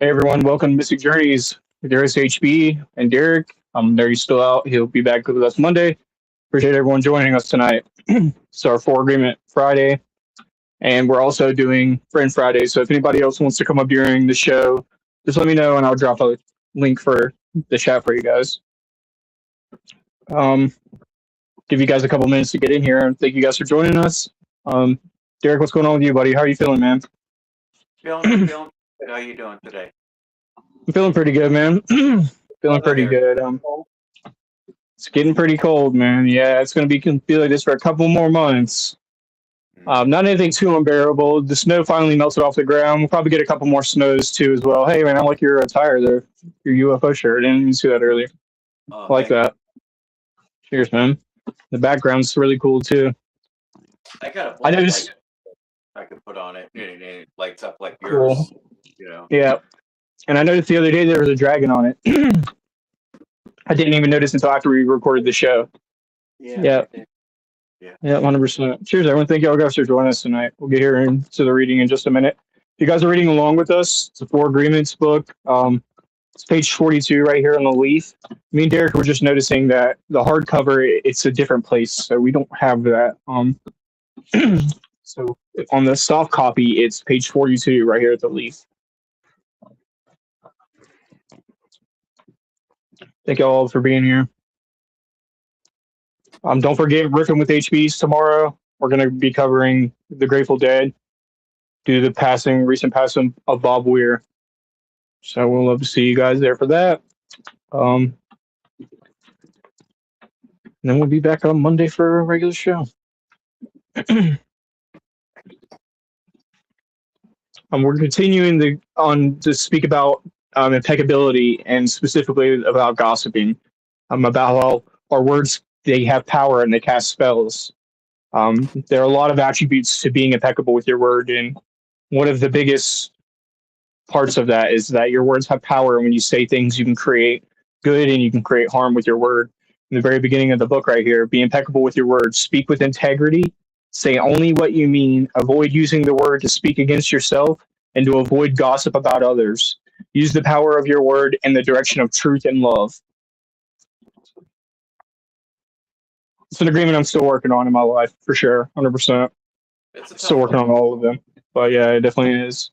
Hey everyone, welcome to Mystic Journeys with your host HB and Derek. Derek's still out. He'll be back with us Monday. Appreciate everyone joining us tonight. It's our Four Agreement Friday, and we're also doing Friend Friday. So if anybody else wants to come up during the show, just let me know and I'll drop a link for the chat for you guys. Um, give you guys a couple minutes to get in here, and thank you guys for joining us. Um, Derek, what's going on with you, buddy? How are you feeling, man? Feeling good. How you doing today? I'm feeling pretty good, man. Feeling Weather pretty here. good. It's getting pretty cold, man. Yeah, it's going to be like this for a couple more months. Not anything too unbearable. The snow finally melted off the ground. We'll probably get a couple more snows too as well. Hey, man, I like your attire there, your UFO shirt. I didn't even see that earlier. I like Thank that. Cheers, man. The background's really cool too. I got a I black noticed. light I could put on it, and it lights up like yours. Cool. You know. Yeah, and I noticed the other day there was a dragon on it. I didn't even notice until after we recorded the show. Yeah. Yeah, 100%. Cheers, everyone. Thank you all guys for joining us tonight. We'll get here into the reading in just a minute. If you guys are reading along with us, it's a Four Agreements book. It's page 42 right here on the leaf. Me and Derek were just noticing that the hardcover, it's a different place, so we don't have that. So on the soft copy, it's page 42 right here at the leaf. Thank you all for being here. Don't forget Riffing with HBs tomorrow. We're going to be covering the Grateful Dead due to the recent passing of Bob Weir. So we'll love to see you guys there for that. And then we'll be back on Monday for a regular show. We're continuing to speak about impeccability and specifically about gossiping. About how our words, they have power and they cast spells. There are a lot of attributes to being impeccable with your word, and one of the biggest parts of that is that your words have power. And when you say things, you can create good and you can create harm with your word. In the very beginning of the book, right here, be impeccable with your words, speak with integrity, say only what you mean, avoid using the word to speak against yourself, and to avoid gossip about others. Use the power of your word in the direction of truth and love. It's an agreement I'm still working on in my life, for sure, 100%. Still working on all of them. But yeah, it definitely is.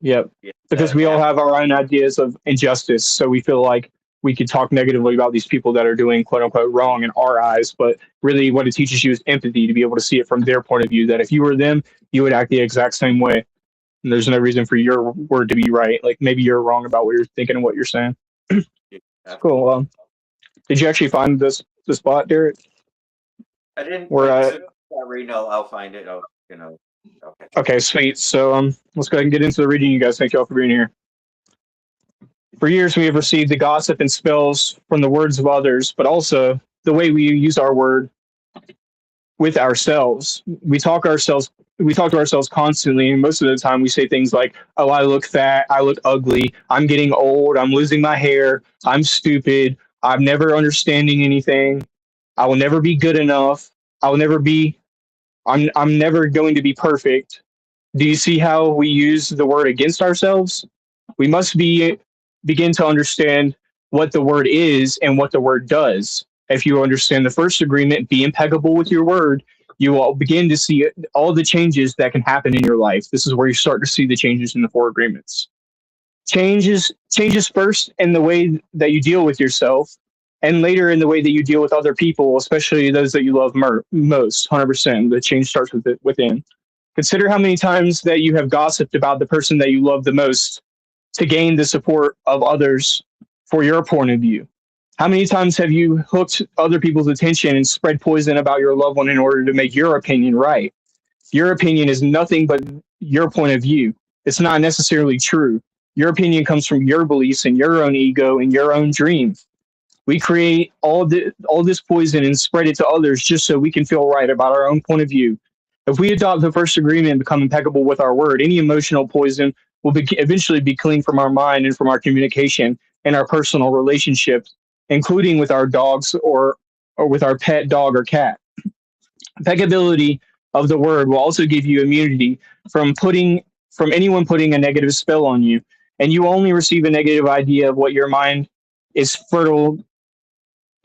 Yep. Because we all have our own ideas of injustice. So we feel like we could talk negatively about these people that are doing quote unquote wrong in our eyes. But really, what it teaches you is empathy to be able to see it from their point of view, that if you were them, you would act the exact same way. And there's no reason for your word to be right. Like maybe you're wrong about what you're thinking and what you're saying. Cool. Did you actually find the spot, Derek? I didn't. I'll find it. Okay, sweet. So let's go ahead and get into the reading, you guys. Thank you all for being here. For years, we have received the gossip and spells from the words of others, but also the way we use our word with ourselves. We talk to ourselves constantly, and most of the time we say things like, "Oh, I look fat. I look ugly. I'm getting old. I'm losing my hair. I'm stupid. I'm never understanding anything. I will never be good enough. I will never be. I'm never going to be perfect." Do you see how we use the word against ourselves? We must begin to understand what the word is and what the word does. If you understand the first agreement, be impeccable with your word, you will begin to see all the changes that can happen in your life. This is where you start to see the changes in the four agreements. Changes first in the way that you deal with yourself, and later in the way that you deal with other people, especially those that you love most. 100%. The change starts within. Consider how many times that you have gossiped about the person that you love the most to gain the support of others for your point of view. How many times have you hooked other people's attention and spread poison about your loved one in order to make your opinion right? Your opinion is nothing but your point of view. It's not necessarily true. Your opinion comes from your beliefs and your own ego and your own dream. We create all this poison and spread it to others just so we can feel right about our own point of view. If we adopt the first agreement and become impeccable with our word, any emotional poison will eventually be cleaned from our mind and from our communication and our personal relationships, including with our dogs or with our pet dog or cat. Impeccability of the word will also give you immunity from anyone putting a negative spell on you. and you only receive a negative idea of what your mind is fertile.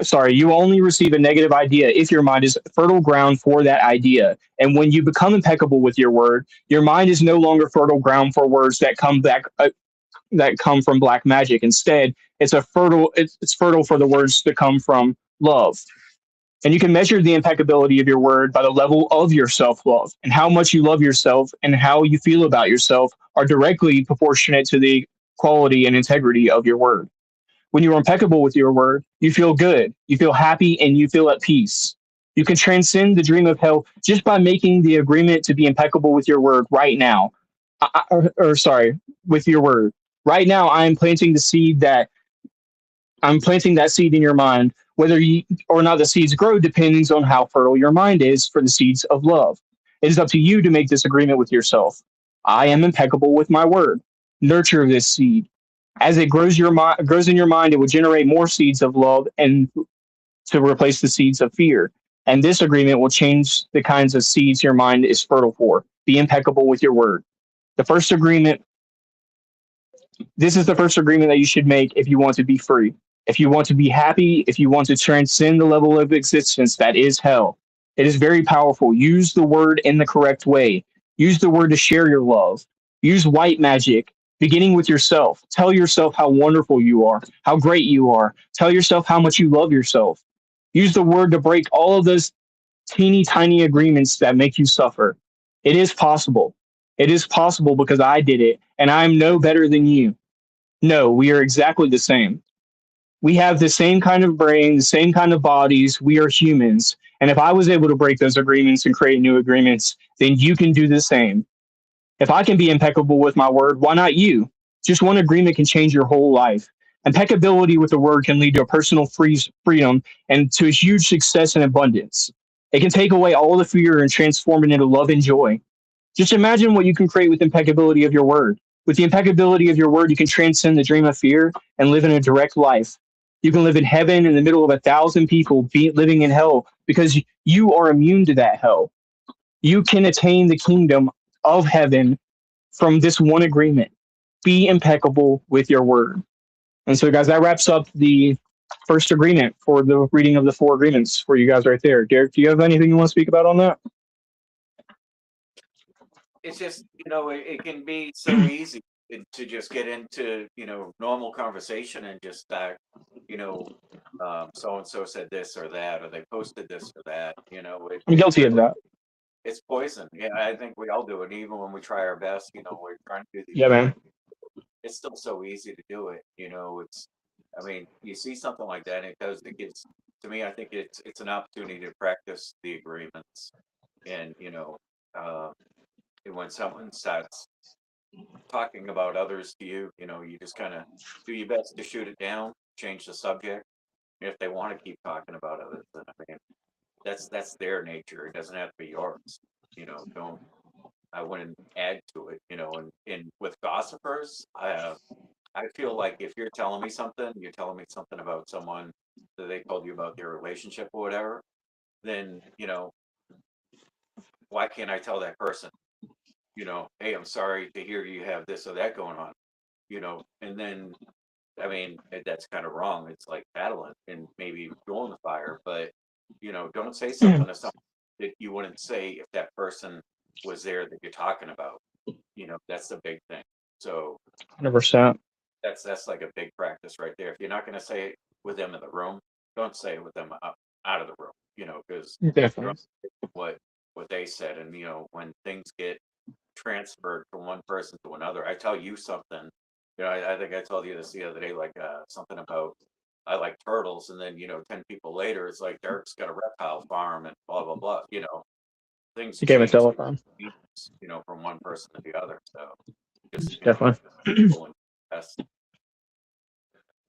Sorry, you only receive a negative idea if your mind is fertile ground for that idea. And when you become impeccable with your word, your mind is no longer fertile ground for words that come back that come from black magic. Instead, it's fertile for the words to come from love. And you can measure the impeccability of your word by the level of your self love. And how much you love yourself and how you feel about yourself are directly proportionate to the quality and integrity of your word. When you are impeccable with your word, you feel good, you feel happy, and you feel at peace. You can transcend the dream of hell just by making the agreement to be impeccable with your word right now. With your word. Right now, I'm planting that seed in your mind. Whether you or not the seeds grow depends on how fertile your mind is for the seeds of love. It is up to you to make this agreement with yourself. I am impeccable with my word. Nurture this seed. As it grows in your mind, it will generate more seeds of love and to replace the seeds of fear. And this agreement will change the kinds of seeds your mind is fertile for. Be impeccable with your word. The first agreement This is the first agreement that you should make if you want to be free. If you want to be happy, if you want to transcend the level of existence that is hell. It is very powerful. Use the word in the correct way. Use the word to share your love. Use white magic, beginning with yourself. Tell yourself how wonderful you are, how great you are. Tell yourself how much you love yourself. Use the word to break all of those teeny tiny agreements that make you suffer. It is possible. It is possible because I did it, and I am no better than you. No, we are exactly the same. We have the same kind of brain, the same kind of bodies. We are humans. And if I was able to break those agreements and create new agreements, then you can do the same. If I can be impeccable with my word, why not you? Just one agreement can change your whole life. Impeccability with the word can lead to a personal freedom and to a huge success and abundance. It can take away all the fear and transform it into love and joy. Just imagine what you can create with impeccability of your word. With the impeccability of your word, you can transcend the dream of fear and live in a direct life. You can live in heaven in the middle of 1,000 people living in hell because you are immune to that hell. You can attain the kingdom of heaven from this one agreement. Be impeccable with your word. And so, guys, that wraps up the first agreement for the reading of the 4 agreements for you guys right there. Derek, do you have anything you want to speak about on that? It's just, it can be so easy to just get into, normal conversation and just start, so and so said this or that, or they posted this or that. I'm guilty of that. It's poison. Yeah, I think we all do it. Even when we try our best, we're trying to do the. Yeah, man. It's still so easy to do it. You see something like that, and it gets to me. I think it's an opportunity to practice the agreements, and when someone starts talking about others to you, you just kind of do your best to shoot it down, change the subject. If they want to keep talking about others, then that's their nature. It doesn't have to be yours. Don't. I wouldn't add to it. And with gossipers, I feel like if you're telling me something, you're telling me something about someone that they told you about their relationship or whatever, then why can't I tell that person? Hey, I'm sorry to hear you have this or that going on, and then, that's kind of wrong. It's like battling and maybe fueling the fire, but, don't say something to someone that you wouldn't say if that person was there that you're talking about. That's the big thing. So 100%. that's like a big practice right there. If you're not going to say it with them in the room, don't say it with them out of the room, because what they said. And, when things get transferred from one person to another, I tell you something, I think I told you this the other day, like something about I like turtles, and then 10 people later it's like Derek's got a reptile farm and blah blah blah. Things You gave a change, telephone. from one person to the other. So just Definitely. Yes.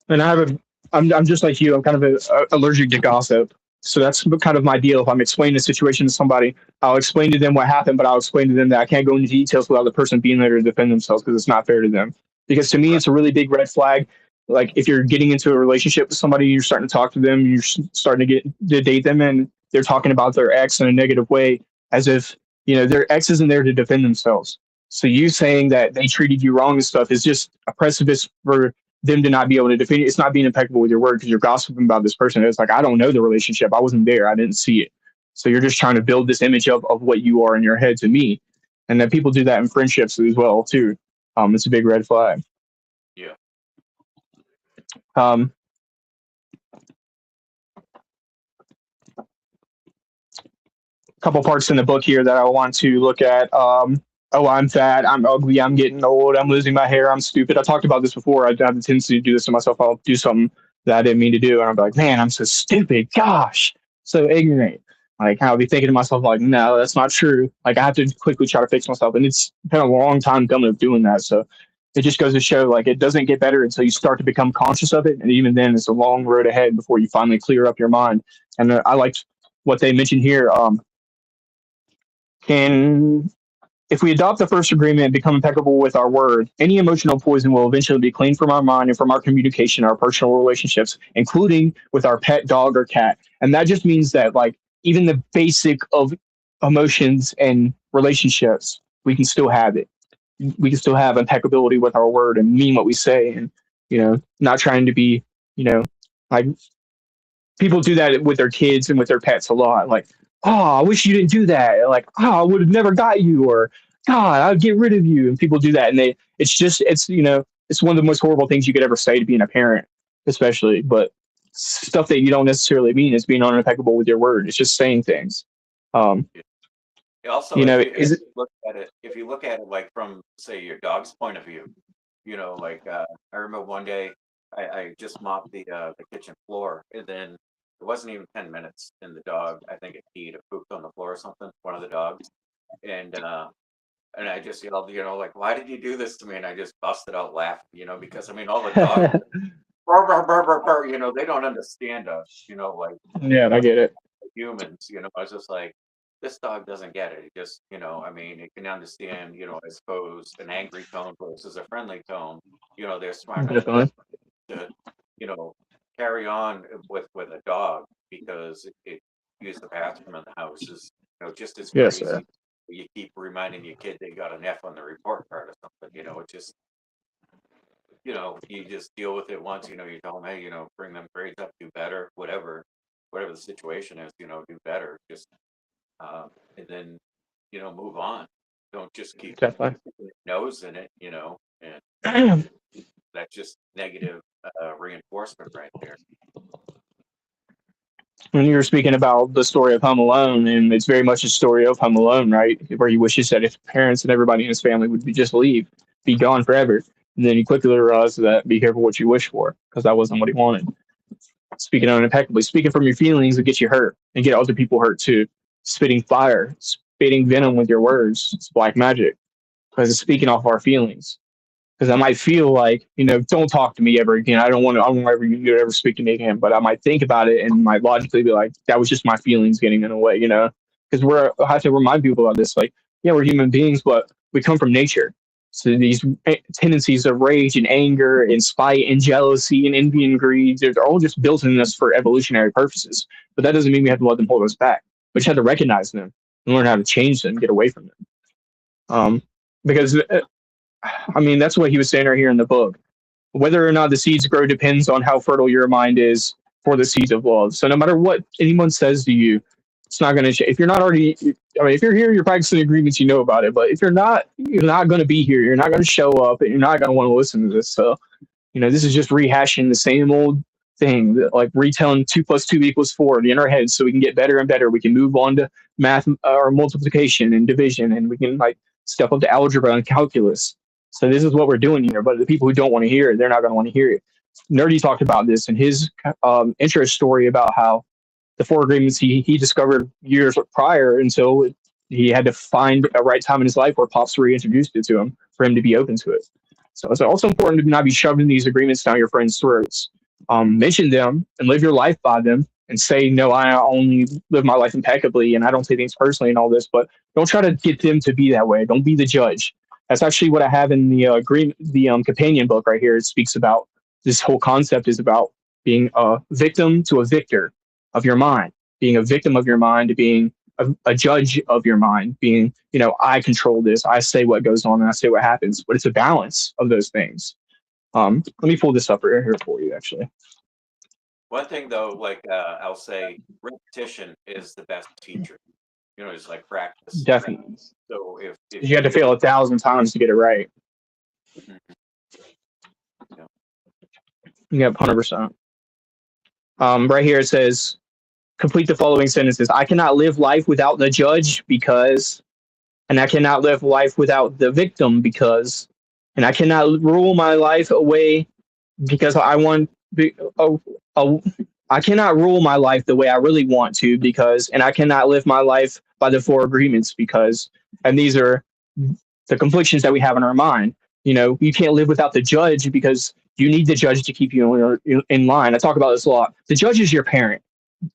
And I'm just like you. I'm kind of allergic to gossip. So that's kind of my deal. If I'm explaining a situation to somebody, I'll explain to them what happened, but I'll explain to them that I can't go into details without the person being there to defend themselves because it's not fair to them. Because to me, Right. It's a really big red flag. Like if you're getting into a relationship with somebody, you're starting to talk to them, you're starting to date them, and they're talking about their ex in a negative way, as if their ex isn't there to defend themselves. So you saying that they treated you wrong and stuff is just a precipice for them to not be able to defend you. It's not being impeccable with your word because you're gossiping about this person. It's like, I don't know the relationship. I wasn't there. I didn't see it. So you're just trying to build this image of what you are in your head to me. And then people do that in friendships as well, too. It's a big red flag. Yeah. Um, couple parts in the book here that I want to look at. Oh, I'm fat, I'm ugly, I'm getting old, I'm losing my hair, I'm stupid. I talked about this before. I have the tendency to do this to myself. I'll do something that I didn't mean to do, and I'm like, man, I'm so stupid. Gosh, so ignorant. Like, I'll be thinking to myself, like, no, that's not true. Like, I have to quickly try to fix myself, and it's been a long time coming of doing that. So it just goes to show, like, it doesn't get better until you start to become conscious of it, and even then, it's a long road ahead before you finally clear up your mind. And I liked what they mentioned here. Can If we adopt the first agreement and become impeccable with our word, any emotional poison will eventually be cleaned from our mind and from our communication, our personal relationships, including with our pet dog or cat. And that just means that, like, even the basic of emotions and relationships, we can still have it. We can still have impeccability with our word and mean what we say, and not trying to be, like, people do that with their kids and with their pets a lot. Like, oh, I wish you didn't do that. Like, oh, I would have never got you, or God, I'd get rid of you. And people do that, and it's one of the most horrible things you could ever say to being a parent, especially. But stuff that you don't necessarily mean is being unimpeccable with your word. It's just saying things. Also, if you look at it like from, say, your dog's point of view, like I remember one day I just mopped the kitchen floor, and then it wasn't even 10 minutes, and the dog, I think it peed or pooped on the floor or something, one of the dogs, and I just yelled, like, why did you do this to me? And I just busted out laughing, because I mean, all the dogs, burr, burr, burr, burr, burr, they don't understand us, like Yeah, I get it. humans, I was just like, this dog doesn't get it. It just, I mean, it can understand, I suppose an angry tone versus a friendly tone. They're smart enough Definitely. to, carry on with a dog because it use the bathroom in the house is, just as Yes, crazy. sir. You keep reminding your kid they got an F on the report card or something, it just, you just deal with it once, you tell them, hey, bring them grades up, do better, whatever the situation is, do better. Just and then move on. Don't just keep Definitely. nose in it, and that's just negative reinforcement right there. When you were speaking about the story of Home Alone, and it's very much a story of Home Alone, right? Where he wishes that his parents and everybody in his family would just leave, be gone forever. And then he quickly realized that be careful what you wish for, because that wasn't what he wanted. Speaking impeccably, speaking from your feelings will get you hurt and get other people hurt too. Spitting fire, spitting venom with your words, it's black magic because it's speaking off our feelings. Because I might feel like, don't talk to me ever again. I don't want ever you to ever speak to me again. But I might think about it and might logically be like, that was just my feelings getting in the way, Because I have to remind people about this. Like, yeah, we're human beings, but we come from nature. So these tendencies of rage and anger and spite and jealousy and envy and greed, they're all just built in us for evolutionary purposes. But that doesn't mean we have to let them hold us back. We just have to recognize them and learn how to change them, get away from them. Because I mean, that's what he was saying right here in the book. Whether or not the seeds grow depends on how fertile your mind is for the seeds of love. So no matter what anyone says to you, it's not going to. If you're not already, I mean, if you're here, you're practicing agreements, you know about it. But if you're not going to be here. You're not going to show up, and you're not going to want to listen to this. So, this is just rehashing the same old thing, like retelling 2+2=4 in our heads, so we can get better and better. We can move on to math or multiplication and division, and we can like step up to algebra and calculus. So this is what we're doing here. But the people who don't want to hear it, they're not going to want to hear it. Nerdy talked about this in his intro story about how the 4 agreements he discovered years prior until he had to find a right time in his life where Pops reintroduced it to him for him to be open to it. So it's also important to not be shoving these agreements down your friends' throats. Mention them and live your life by them and say, no, I only live my life impeccably and I don't take things personally and all this, but don't try to get them to be that way. Don't be the judge. That's actually what I have in the companion book right here. It speaks about this whole concept is about being a victim to a victor of your mind, being a victim of your mind, to being a judge of your mind, being, I control this, I say what goes on and I say what happens, but it's a balance of those things. Let me pull this up right here for you, actually. One thing though, like I'll say, repetition is the best teacher. It's like practice. Definitely. So if You had to fail 1,000 times to get it right. Mhm. Yeah. Yep, 100%. Right here it says, complete the following sentences. I cannot live life without the judge because, and I cannot live life without the victim because, and I cannot rule my life away because I want, oh, oh, I cannot rule my life the way I really want to because, and I cannot live my life by the four agreements because, and these are the conflictions that we have in our mind. You can't live without the judge because you need the judge to keep you in line. I talk about this a lot. The judge is your parent.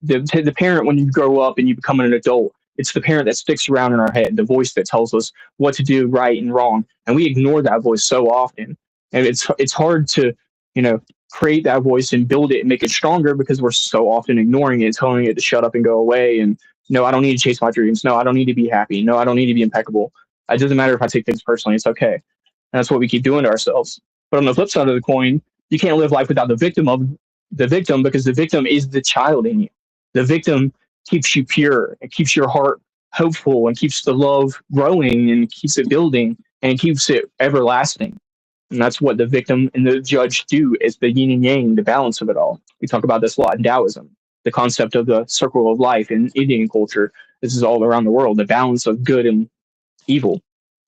The parent, when you grow up and you become an adult, it's the parent that sticks around in our head, the voice that tells us what to do right and wrong, and we ignore that voice so often. And it's hard to create that voice and build it and make it stronger because we're so often ignoring it, telling it to shut up and go away. And no, I don't need to chase my dreams. No, I don't need to be happy. No, I don't need to be impeccable. It doesn't matter if I take things personally. It's okay. And that's what we keep doing to ourselves. But on the flip side of the coin, you can't live life without the victim because the victim is the child in you. The victim keeps you pure. It keeps your heart hopeful and keeps the love growing and keeps it building and keeps it everlasting. And that's what the victim and the judge do, is the yin and yang, the balance of it all. We talk about this a lot in Taoism, the concept of the circle of life in Indian culture. This is all around the world, the balance of good and evil.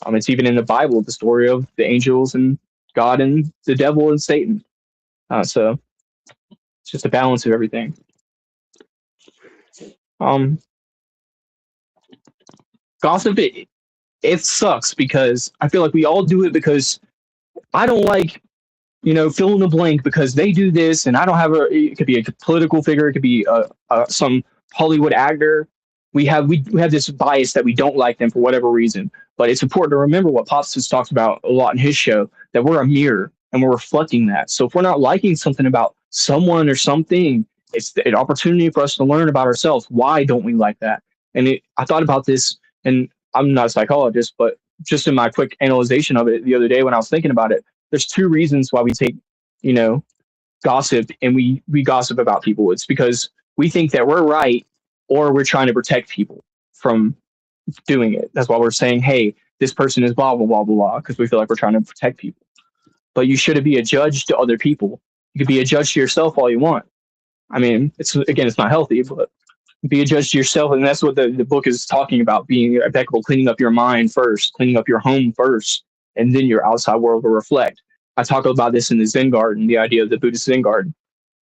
It's even in the Bible, the story of the angels and God and the devil and Satan. So it's just a balance of everything. Um, Gossip, it sucks because I feel like we all do it because I don't like, fill in the blank because they do this, and I don't have it could be a political figure, it could be some Hollywood actor. We have this bias that we don't like them for whatever reason. But it's important to remember what Pops has talked about a lot in his show, that we're a mirror and we're reflecting that. So if we're not liking something about someone or something, it's an opportunity for us to learn about ourselves. Why don't we like that? And I thought about this, and I'm not a psychologist, but just in my quick analyzation of it the other day when I was thinking about it, there's two reasons why we take, you know, gossip and we gossip about people. It's because we think that we're right, or we're trying to protect people from doing it. That's why we're saying, hey, this person is blah blah blah blah blah, because we feel like we're trying to protect people. But you shouldn't be a judge to other people. You could be a judge to yourself all you want. I mean, it's not healthy, but be a judge to yourself, and that's what the book is talking about: being impeccable, cleaning up your mind first, cleaning up your home first, and then your outside world will reflect. I talk about this in the Zen garden, the idea of the Buddhist Zen garden.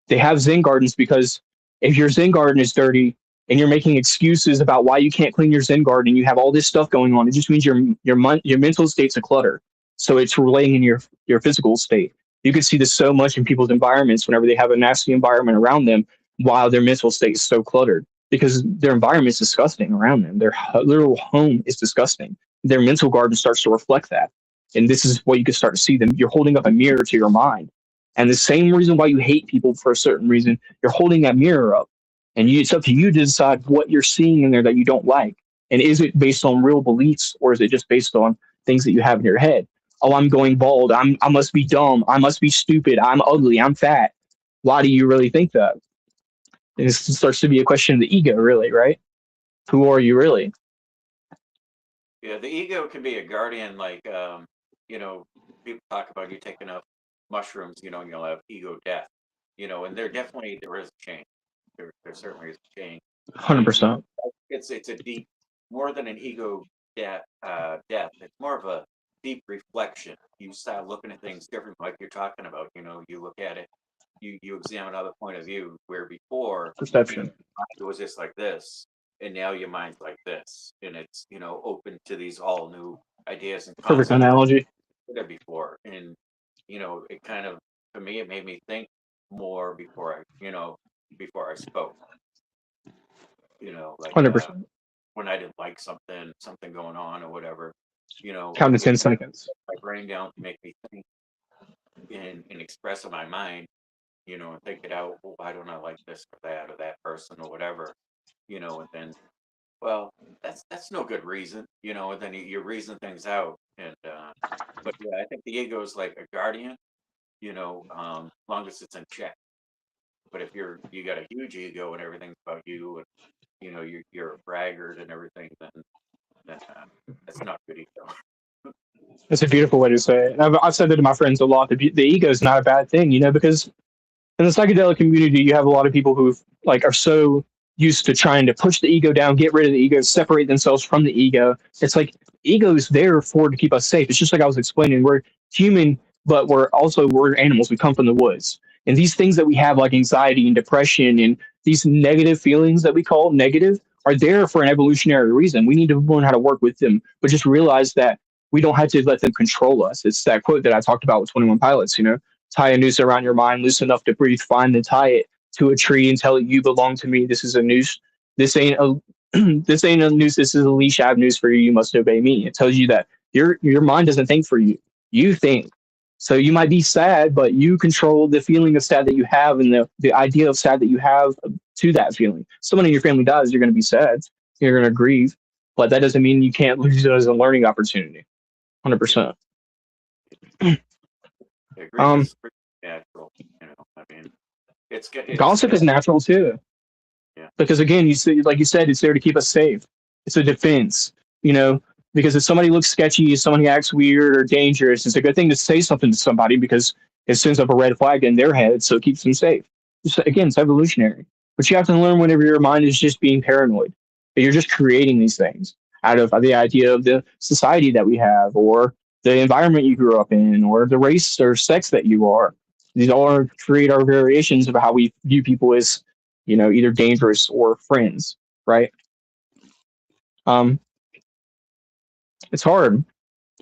They have Zen gardens because if your Zen garden is dirty and you're making excuses about why you can't clean your Zen garden, you have all this stuff going on. It just means your mental state's a clutter, so it's relating in your physical state. You can see this so much in people's environments whenever they have a nasty environment around them, while their mental state is so cluttered because their environment is disgusting around them. Their literal home is disgusting. Their mental garden starts to reflect that. And this is what you can start to see them. You're holding up a mirror to your mind. And the same reason why you hate people for a certain reason, you're holding that mirror up. And it's up to you to decide what you're seeing in there that you don't like. And is it based on real beliefs, or is it just based on things that you have in your head? Oh, I'm going bald. I must be dumb. I must be stupid. I'm ugly. I'm fat. Why do you really think that? And it starts to be a question of the ego, really, right? Who are you really? Yeah, the ego can be a guardian. Like, people talk about you taking up mushrooms, and you'll have ego death. And there is a change. There certainly is a change. Hundred percent. It's a deep, more than an ego death. It's more of a deep reflection. You start looking at things different, like you're talking about. You look at it, you examine another point of view, where before Perception. it was just like this, and now your mind's like this, and it's open to these all new ideas and Perfect concepts analogy. there before. And it kind of, for me, it made me think more before I spoke. Like 100%. when I didn't like something going on or whatever, Count to it 10 would seconds. my brain down to make me think and express in my mind, and think it out. Well, why don't I like this or that person or whatever, and then Well, that's no good reason, and then you reason things out, and but yeah, I think the ego is like a guardian, long as it's in check. But if you got a huge ego and everything's about you, and you're a braggart and everything, then that's not good ego. It's a beautiful way to say it. And I've said that to my friends a lot. The ego is not a bad thing, because in the psychedelic community, you have a lot of people who like are so used to trying to push the ego down, get rid of the ego, separate themselves from the ego. It's like ego is there for to keep us safe. It's just like I was explaining. We're human, but we're animals. We come from the woods, and these things that we have, like anxiety and depression, and these negative feelings that we call negative, are there for an evolutionary reason. We need to learn how to work with them, but just realize that we don't have to let them control us. It's that quote that I talked about with 21 Pilots. Tie a noose around your mind, loose enough to breathe, fine, then tie it to a tree and tell it you belong to me. This is a noose. This ain't a this ain't a noose. This is a leash. I have news for you. You must obey me. It tells you that your mind doesn't think for you. You think. So you might be sad, but you control the feeling of sad that you have and the idea of sad that you have to that feeling. Someone in your family dies, you're going to be sad. You're going to grieve, but that doesn't mean you can't lose it as a learning opportunity. 100%. Grief Um, is pretty natural, I mean, Gossip is natural too. Yeah. Because again, like you said, it's there to keep us safe. It's a defense, because if somebody looks sketchy, if somebody acts weird or dangerous, it's a good thing to say something to somebody because it sends up a red flag in their head, so it keeps them safe. Again, it's evolutionary. But you have to learn whenever your mind is just being paranoid, that you're just creating these things out of the idea of the society that we have, or the environment you grew up in, or the race or sex that you are. These all create our variations of how we view people as, either dangerous or friends, right? Um, it's hard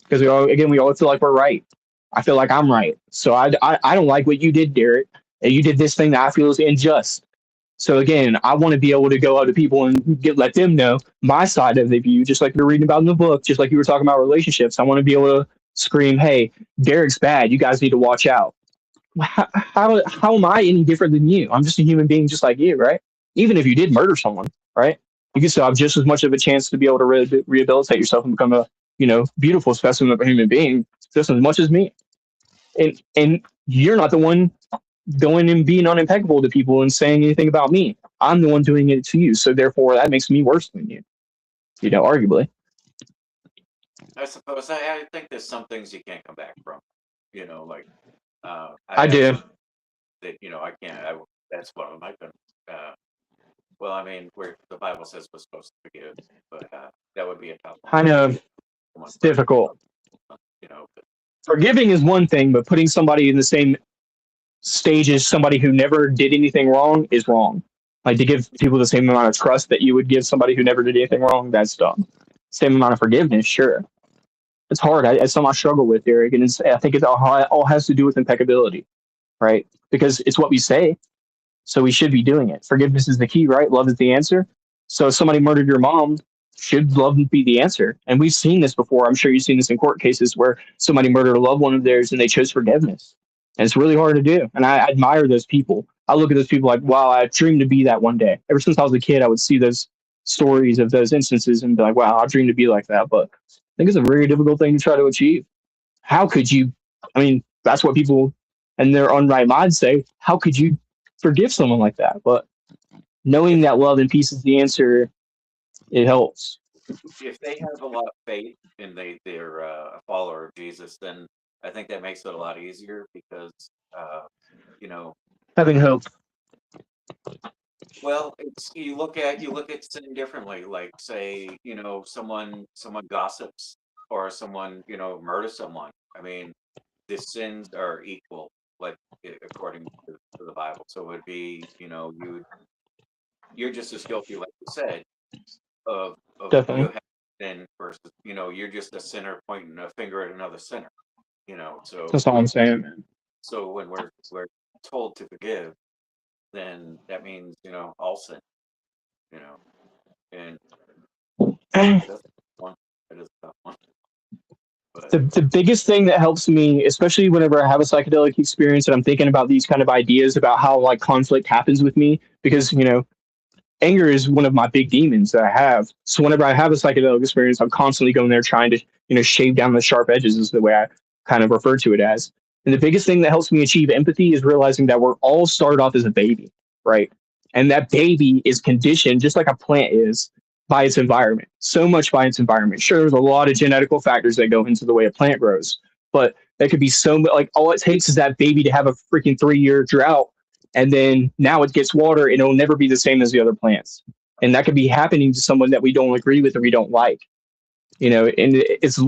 because we all feel like we're right. I feel like I'm right, so I don't like what you did, Derek. And you did this thing that I feel is unjust. So again, I want to be able to go out to people and let them know my side of the view, just like you're reading about in the book, just like you were talking about relationships. I want to be able to scream, "Hey, Derek's bad. You guys need to watch out." How am I any different than you? I'm just a human being, just like you, right? Even if you did murder someone, right? You can still have just as much of a chance to be able to rehabilitate yourself and become a beautiful specimen of a human being, just as much as me. And you're not the one going and being unimpeccable to people and saying anything about me. I'm the one doing it to you. So therefore, that makes me worse than you. Arguably. I suppose I think there's some things you can't come back from. Like I have do. some that I can't. That's one of them. Well, I mean, where the Bible says we're supposed to forgive, but that would be a tough one. I know it's difficult. But Forgiving is one thing, but putting somebody in the same stage as somebody who never did anything wrong is wrong. Like to give people the same amount of trust that you would give somebody who never did anything wrong, that's dumb. Same amount of forgiveness, sure. It's hard. It's something I struggle with, Derek, and I think it all has to do with impeccability, right? Because it's what we say, so we should be doing it. Forgiveness is the key, right? Love is the answer. So if somebody murdered your mom, should love be the answer? And we've seen this before. I'm sure you've seen this in court cases where somebody murdered a loved one of theirs and they chose forgiveness. And it's really hard to do. And I admire those people. I look at those people like, wow, I dreamed to be that one day. Ever since I was a kid, I would see those stories of those instances and be like, wow, I dreamed to be like that. But I think it's a very difficult thing to try to achieve. How could you? I mean, that's what people in their unright minds say. How could you forgive someone like that? But knowing that love and peace is the answer, it helps. if they have a lot of faith and they're a follower of Jesus, then I think that makes it a lot easier because you know Having hope. well, it's you look at sin differently. Like say, someone gossips or someone, murders someone. I mean, the sins are equal, like according to the Bible. So it would be, you're just as guilty, like you said, of you Definitely. having sin versus, you're just a sinner pointing a finger at another sinner. So That's all I'm saying, man. so when we're told to forgive, then that means, all sin, you know, and that's one. That is a tough one. But The biggest thing that helps me, especially whenever I have a psychedelic experience and I'm thinking about these kind of ideas about how like conflict happens with me, because anger is one of my big demons that I have. So whenever I have a psychedelic experience, I'm constantly going there trying to, shave down the sharp edges is the way I kind of refer to it as. And the biggest thing that helps me achieve empathy is realizing that we're all started off as a baby, right? And that baby is conditioned just like a plant is by its environment, so much by its environment. Sure, there's a lot of genetical factors that go into the way a plant grows, but that could be so like all it takes is that baby to have a freaking 3 year drought, and then now it gets water and it'll never be the same as the other plants. And that could be happening to someone that we don't agree with or we don't like. And it's,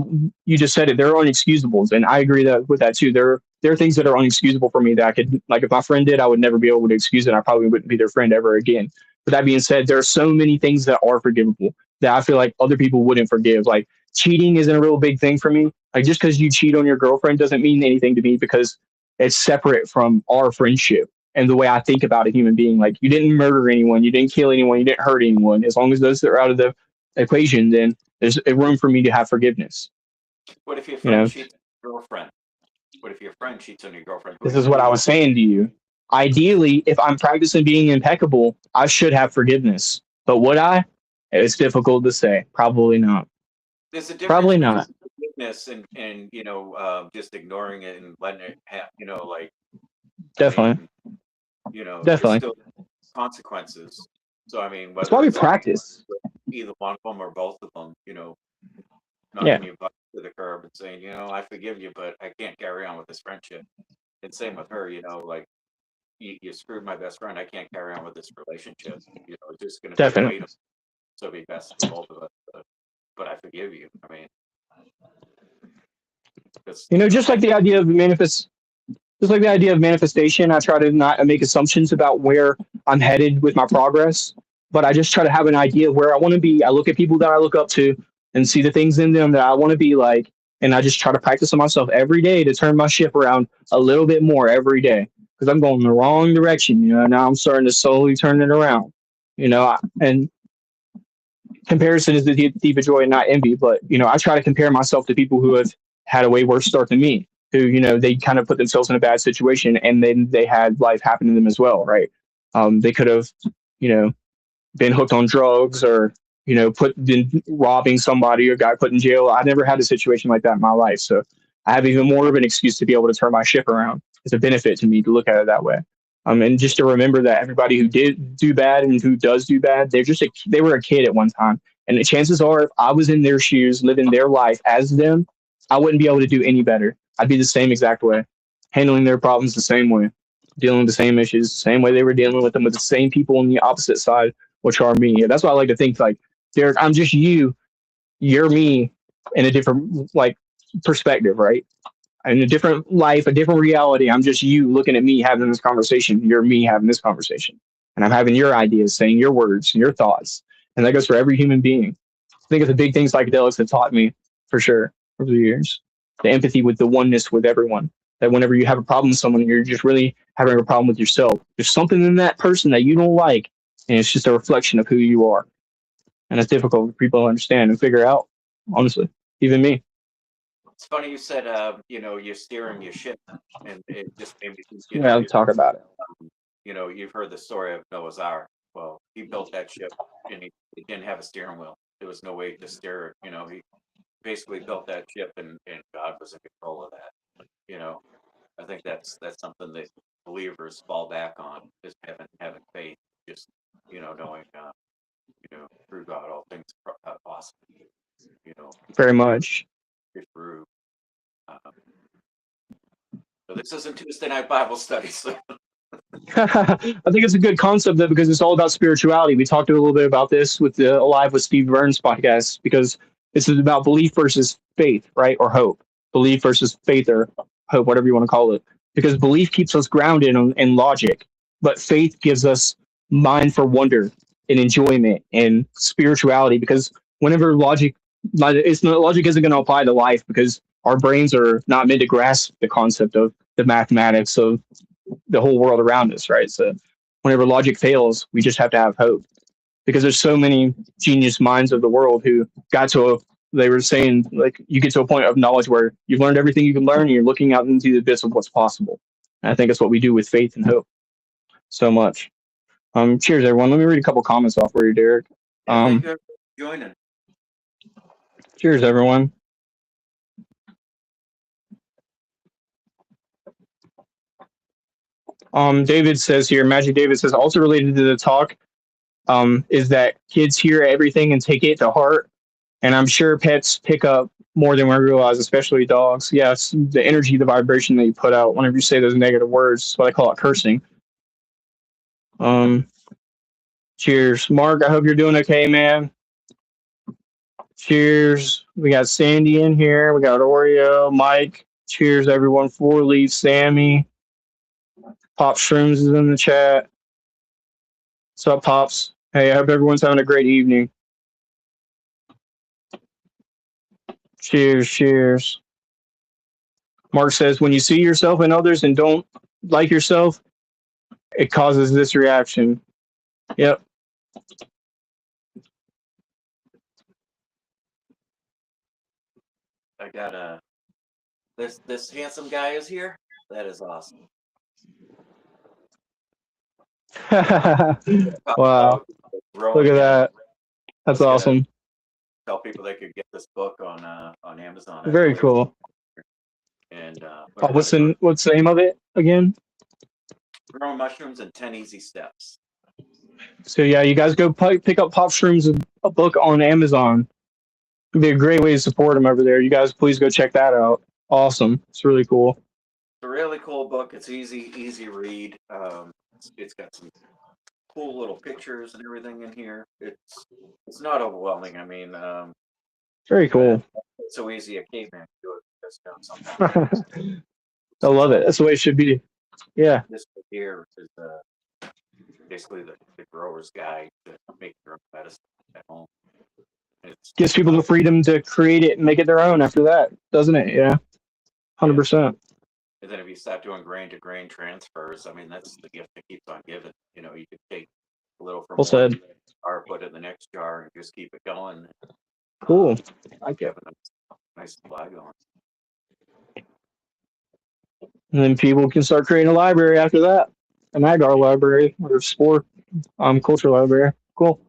you just said it, they're unexcusables, and I agree that with that too. There are things that are unexcusable for me that I could, like, if my friend did, I would never be able to excuse it. I probably wouldn't be their friend ever again. But that being said, there are so many things that are forgivable that I feel like other people wouldn't forgive. Like, cheating isn't a real big thing for me. Like, just because you cheat on your girlfriend doesn't mean anything to me, because it's separate from our friendship and the way I think about a human being. Like, you didn't murder anyone, you didn't kill anyone, you didn't hurt anyone. As long as those are out of the equation, then there's a room for me to have forgiveness. What if your friend cheats on your girlfriend? What if your friend cheats on your girlfriend? This is what I was saying to you. Ideally, if I'm practicing being impeccable, I should have forgiveness. But would I? It's difficult to say. Probably not. There's a difference. Probably not. Forgiveness and just ignoring it and letting it like. Definitely. I mean, definitely. Still consequences. So I mean, that's why we practice. Either one of them or both of them, knocking your butt to the curb and saying, I forgive you, but I can't carry on with this friendship. And same with her, like, you screwed my best friend. I can't carry on with this relationship. It's just going to definitely. So it'd be best for both of us. But I forgive you. I mean, just like the idea of manifestation, I try to not make assumptions about where I'm headed with my progress, but I just try to have an idea of where I want to be. I look at people that I look up to and see the things in them that I want to be like, and I just try to practice on myself every day to turn my ship around a little bit more every day, because I'm going in the wrong direction. Now I'm starting to slowly turn it around. And comparison is the thief of joy and not envy. But I try to compare myself to people who have had a way worse start than me, who they kind of put themselves in a bad situation and then they had life happen to them as well, right? They could have been hooked on drugs, or been robbing somebody, or got put in jail. I never had a situation like that in my life, so I have even more of an excuse to be able to turn my ship around. It's a benefit to me to look at it that way. And just to remember that everybody who did do bad and who does do bad, they were a kid at one time. And the chances are, if I was in their shoes, living their life as them, I wouldn't be able to do any better. I'd be the same exact way, handling their problems the same way, dealing with the same issues, the same way they were dealing with them, with the same people on the opposite side, which are me. That's why I like to think, like, Derek, I'm just you, you're me, in a different, like, perspective, right? In a different life, a different reality. I'm just you looking at me having this conversation. You're me having this conversation. And I'm having your ideas, saying your words and your thoughts. And that goes for every human being. I think it's the big things psychedelics have taught me, for sure, over the years. The empathy with the oneness with everyone. That whenever you have a problem with someone, you're just really having a problem with yourself. There's something in that person that you don't like, and it's just a reflection of who you are. And it's difficult for people to understand and figure out, honestly, even me. It's funny you said, you're steering your ship, and it just made me think. Yeah, talk about it. You've heard the story of Noah's Ark. Well, he built that ship, and he didn't have a steering wheel. There was no way to steer it. He basically built that ship, and God was in control of that. I think that's something that believers fall back on, is having faith, just knowing through God all things are possible. Very much. Through. So this isn't Tuesday night Bible study. So. I think it's a good concept, though, because it's all about spirituality. We talked a little bit about this with the Alive with Steve Burns podcast, because this is about belief versus faith, right? Or hope. Belief versus faith, or hope, whatever you want to call it. Because belief keeps us grounded in logic, but faith gives us mind for wonder and enjoyment and spirituality. Because whenever logic isn't going to apply to life, because our brains are not meant to grasp the concept of the mathematics of the whole world around us, right? So whenever logic fails, we just have to have hope, because there's so many genius minds of the world who they were saying, like, you get to a point of knowledge where you've learned everything you can learn, and you're looking out into the abyss of what's possible. And I think that's what we do with faith and hope so much. Cheers, everyone. Let me read a couple comments off for you, Derek. Yeah, thank you for joining. Cheers, everyone. David says here, Magic David says, also related to the talk, is that kids hear everything and take it to heart. And I'm sure pets pick up more than we realize, especially dogs. Yes, the energy, the vibration that you put out whenever you say those negative words. That's what I call it cursing. Cheers. Mark, I hope you're doing okay, man. Cheers. We got Sandy in here. We got Oreo, Mike. Cheers, everyone. Four Leaf, Sammy. Pop Shrooms is in the chat. What's up, Pops? Hey, I hope everyone's having a great evening. Cheers, cheers. Mark says, when you see yourself in others and don't like yourself, it causes this reaction. Yep. I got this handsome guy is here. That is awesome. Wow. Look at that. That's awesome. Tell people they could get this book on Amazon. Very cool. And what's the name of it again? Growing Mushrooms in 10 Easy Steps. So yeah, you guys go pick up Pop Shrooms, a book on Amazon. It'd be a great way to support them over there. You guys, please go check that out. Awesome. It's really cool. It's a really cool book. It's easy read. It's got some cool little pictures and everything in here. It's not overwhelming. I mean, very cool. It's so easy a caveman can do it. Something. I love it. That's the way it should be. Yeah. This book here is basically the grower's guide to make your own medicine at home. It gives people the freedom to create it and make it their own after that, doesn't it? Yeah. 100%. And then if you start doing grain to grain transfers, I mean, that's the gift that keeps on giving. You know, you could take a little from one jar, put it in the next jar, and just keep it going. Cool. I get it. Nice supply going. And then people can start creating a library after that, an agar library or sport culture library. Cool.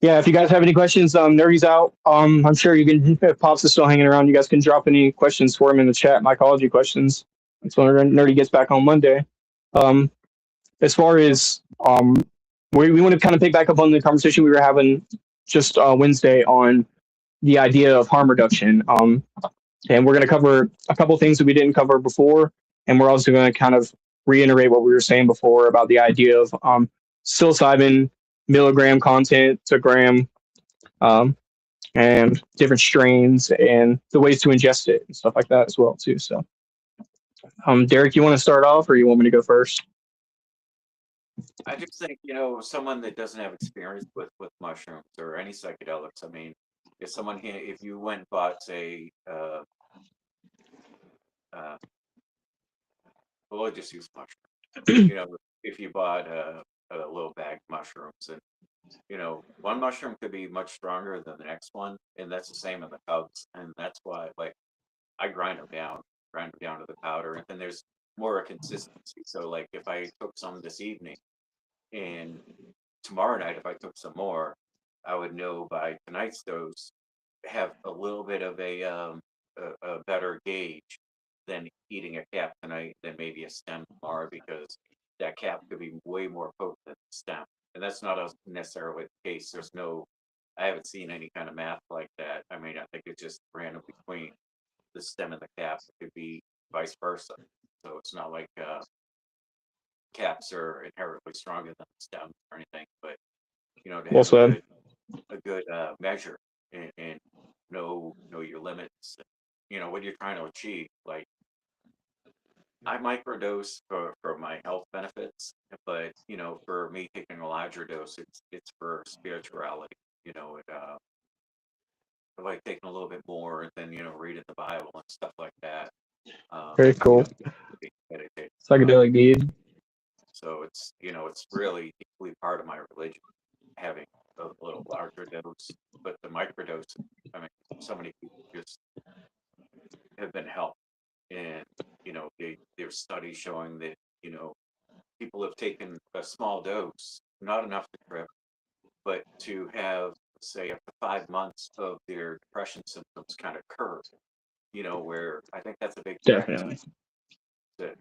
Yeah, if you guys have any questions, Nerdy's out. I'm sure you can, if Pops is still hanging around, you guys can drop any questions for him in the chat, mycology questions. That's when Nerdy gets back on Monday. As far as, we want to kind of pick back up on the conversation we were having just Wednesday on the idea of harm reduction. And we're going to cover a couple things that we didn't cover before. And we're also going to kind of reiterate what we were saying before about the idea of psilocybin, milligram content to gram, and different strains and the ways to ingest it and stuff like that as well too. So, Derek, you want to start off, or you want me to go first? I just think, someone that doesn't have experience with mushrooms or any psychedelics. I mean, if someone here, if you went and bought, say, we'll just use mushrooms. If you bought a little bag of mushrooms, and one mushroom could be much stronger than the next one, and that's the same in the cubs, and that's why, like, I grind them down to the powder, and then there's more consistency. So, like, if I took some this evening, and tomorrow night, if I took some more, I would know by tonight's dose, have a little bit of a better gauge than eating a cap tonight than maybe a stem tomorrow, because that cap could be way more potent than the stem. And that's not necessarily the case. I haven't seen any kind of math like that. I mean, I think it's just random between the stem and the cap. It could be vice versa. So it's not like caps are inherently stronger than stems or anything, but to have a good measure and know your limits, what you're trying to achieve. Like, I microdose for my health benefits, but for me taking a larger dose, it's for spirituality. I like taking a little bit more than reading the Bible and stuff like that. Very cool. Psychedelic need. So it's really deeply part of my religion, having a little larger dose. But the microdose, I mean, so many people just have been helped, and there's studies showing that people have taken a small dose, not enough to trip, but to have, say, up to 5 months of their depression symptoms kind of curb, where I think that's a big threat Definitely. to the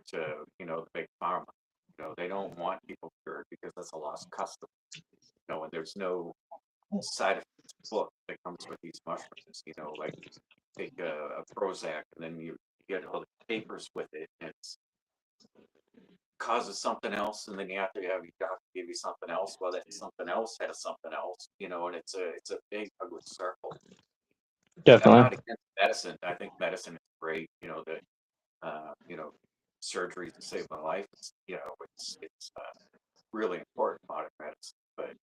big pharma. They don't want people cured because that's a lost custom. And there's no side effects book that comes with these mushrooms. Like take a Prozac and then you get all the papers with it, and it's causes something else, and then you have to have your doctor give you something else. Well, that something else has something else, and it's a big ugly circle. I'm Definitely. not against medicine. I think medicine is great. That surgery to save my life. It's really important, modern medicine. But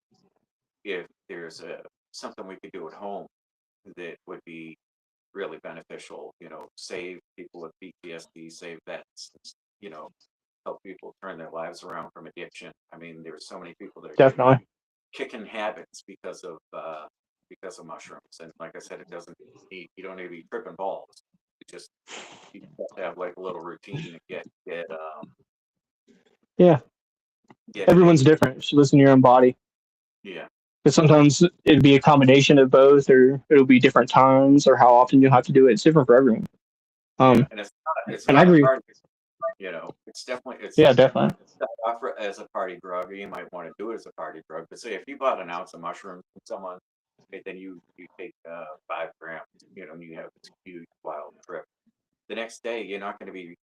if there's something we could do at home that would be really beneficial, save people with PTSD, save vets, help people turn their lives around from addiction. I mean, there's so many people that are Definitely. kicking habits because of mushrooms. And like I said, you don't need to be tripping balls. You have to have like a little routine and Yeah. Everyone's different. You should listen to your own body. Yeah. Because sometimes it'd be a combination of both, or it'll be different times, or how often you'll have to do it. It's different for everyone. And it's and not I agree. a party. It's definitely definitely. Offer as a party drug, or you might want to do it as a party drug. But say if you bought an ounce of mushrooms from someone, then you take 5 grams, and you have this huge wild trip. The next day, you're not going to be,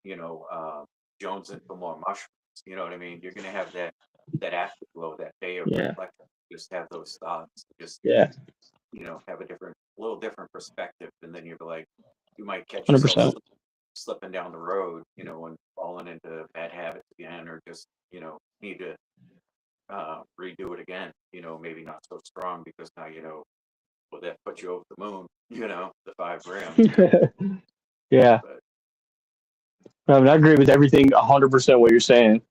jonesing for more mushrooms. You know what I mean? You're going to have that afterglow, that day of reflection. Just have those thoughts. Just have a little different perspective, and then you're like, you might catch 100%. yourself slipping down the road, and falling into bad habits again, or just need to redo it again. Maybe not so strong because now well, that puts you over the moon. The 5 grams. Yeah. I agree with everything 100% what you're saying.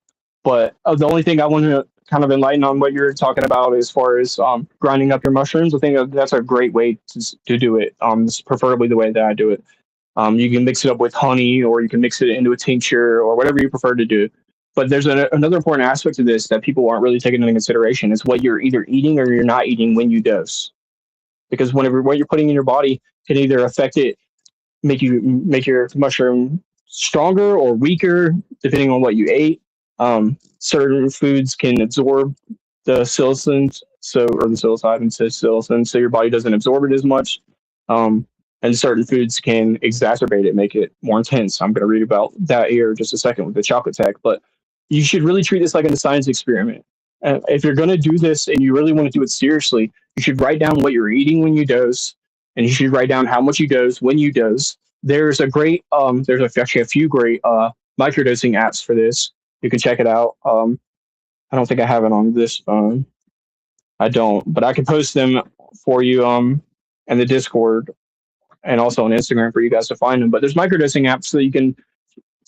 But the only thing I want to kind of enlighten on what you're talking about as far as grinding up your mushrooms, I think that's a great way to do it. It's preferably the way that I do it. You can mix it up with honey, or you can mix it into a tincture, or whatever you prefer to do. But there's another important aspect of this that people aren't really taking into consideration is what you're either eating or you're not eating when you dose. Because whenever what you're putting in your body can either affect it, make your mushroom stronger or weaker, depending on what you ate. Certain foods can absorb the psilocin, or the psilocybin to psilocin, so your body doesn't absorb it as much. And certain foods can exacerbate it, make it more intense. I'm going to read about that here in just a second with the chocolate tech, but you should really treat this like a science experiment. If you're going to do this and you really want to do it seriously, you should write down what you're eating when you dose, and you should write down how much you dose when you dose. There's actually a few great microdosing apps for this. You can check it out. I don't think I have it on this phone. I don't, but I can post them for you in the Discord and also on Instagram for you guys to find them. But there's microdosing apps that you can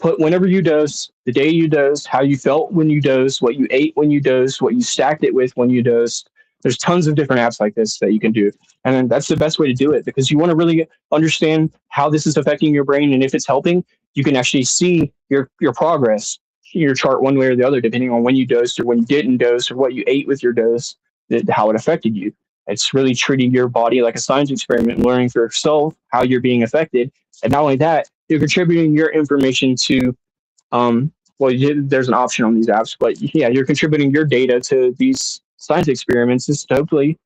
put whenever you dose, the day you dosed, how you felt when you dosed, what you ate when you dosed, what you stacked it with when you dosed. There's tons of different apps like this that you can do. And then that's the best way to do it, because you want to really understand how this is affecting your brain. And if it's helping, you can actually see your progress, your chart one way or the other, depending on when you dosed or when you didn't dose or what you ate with your dose, how it affected you. It's really treating your body like a science experiment and learning for yourself how you're being affected. And not only that, you're contributing your information to, there's an option on these apps, but yeah, you're contributing your data to these science experiments to hopefully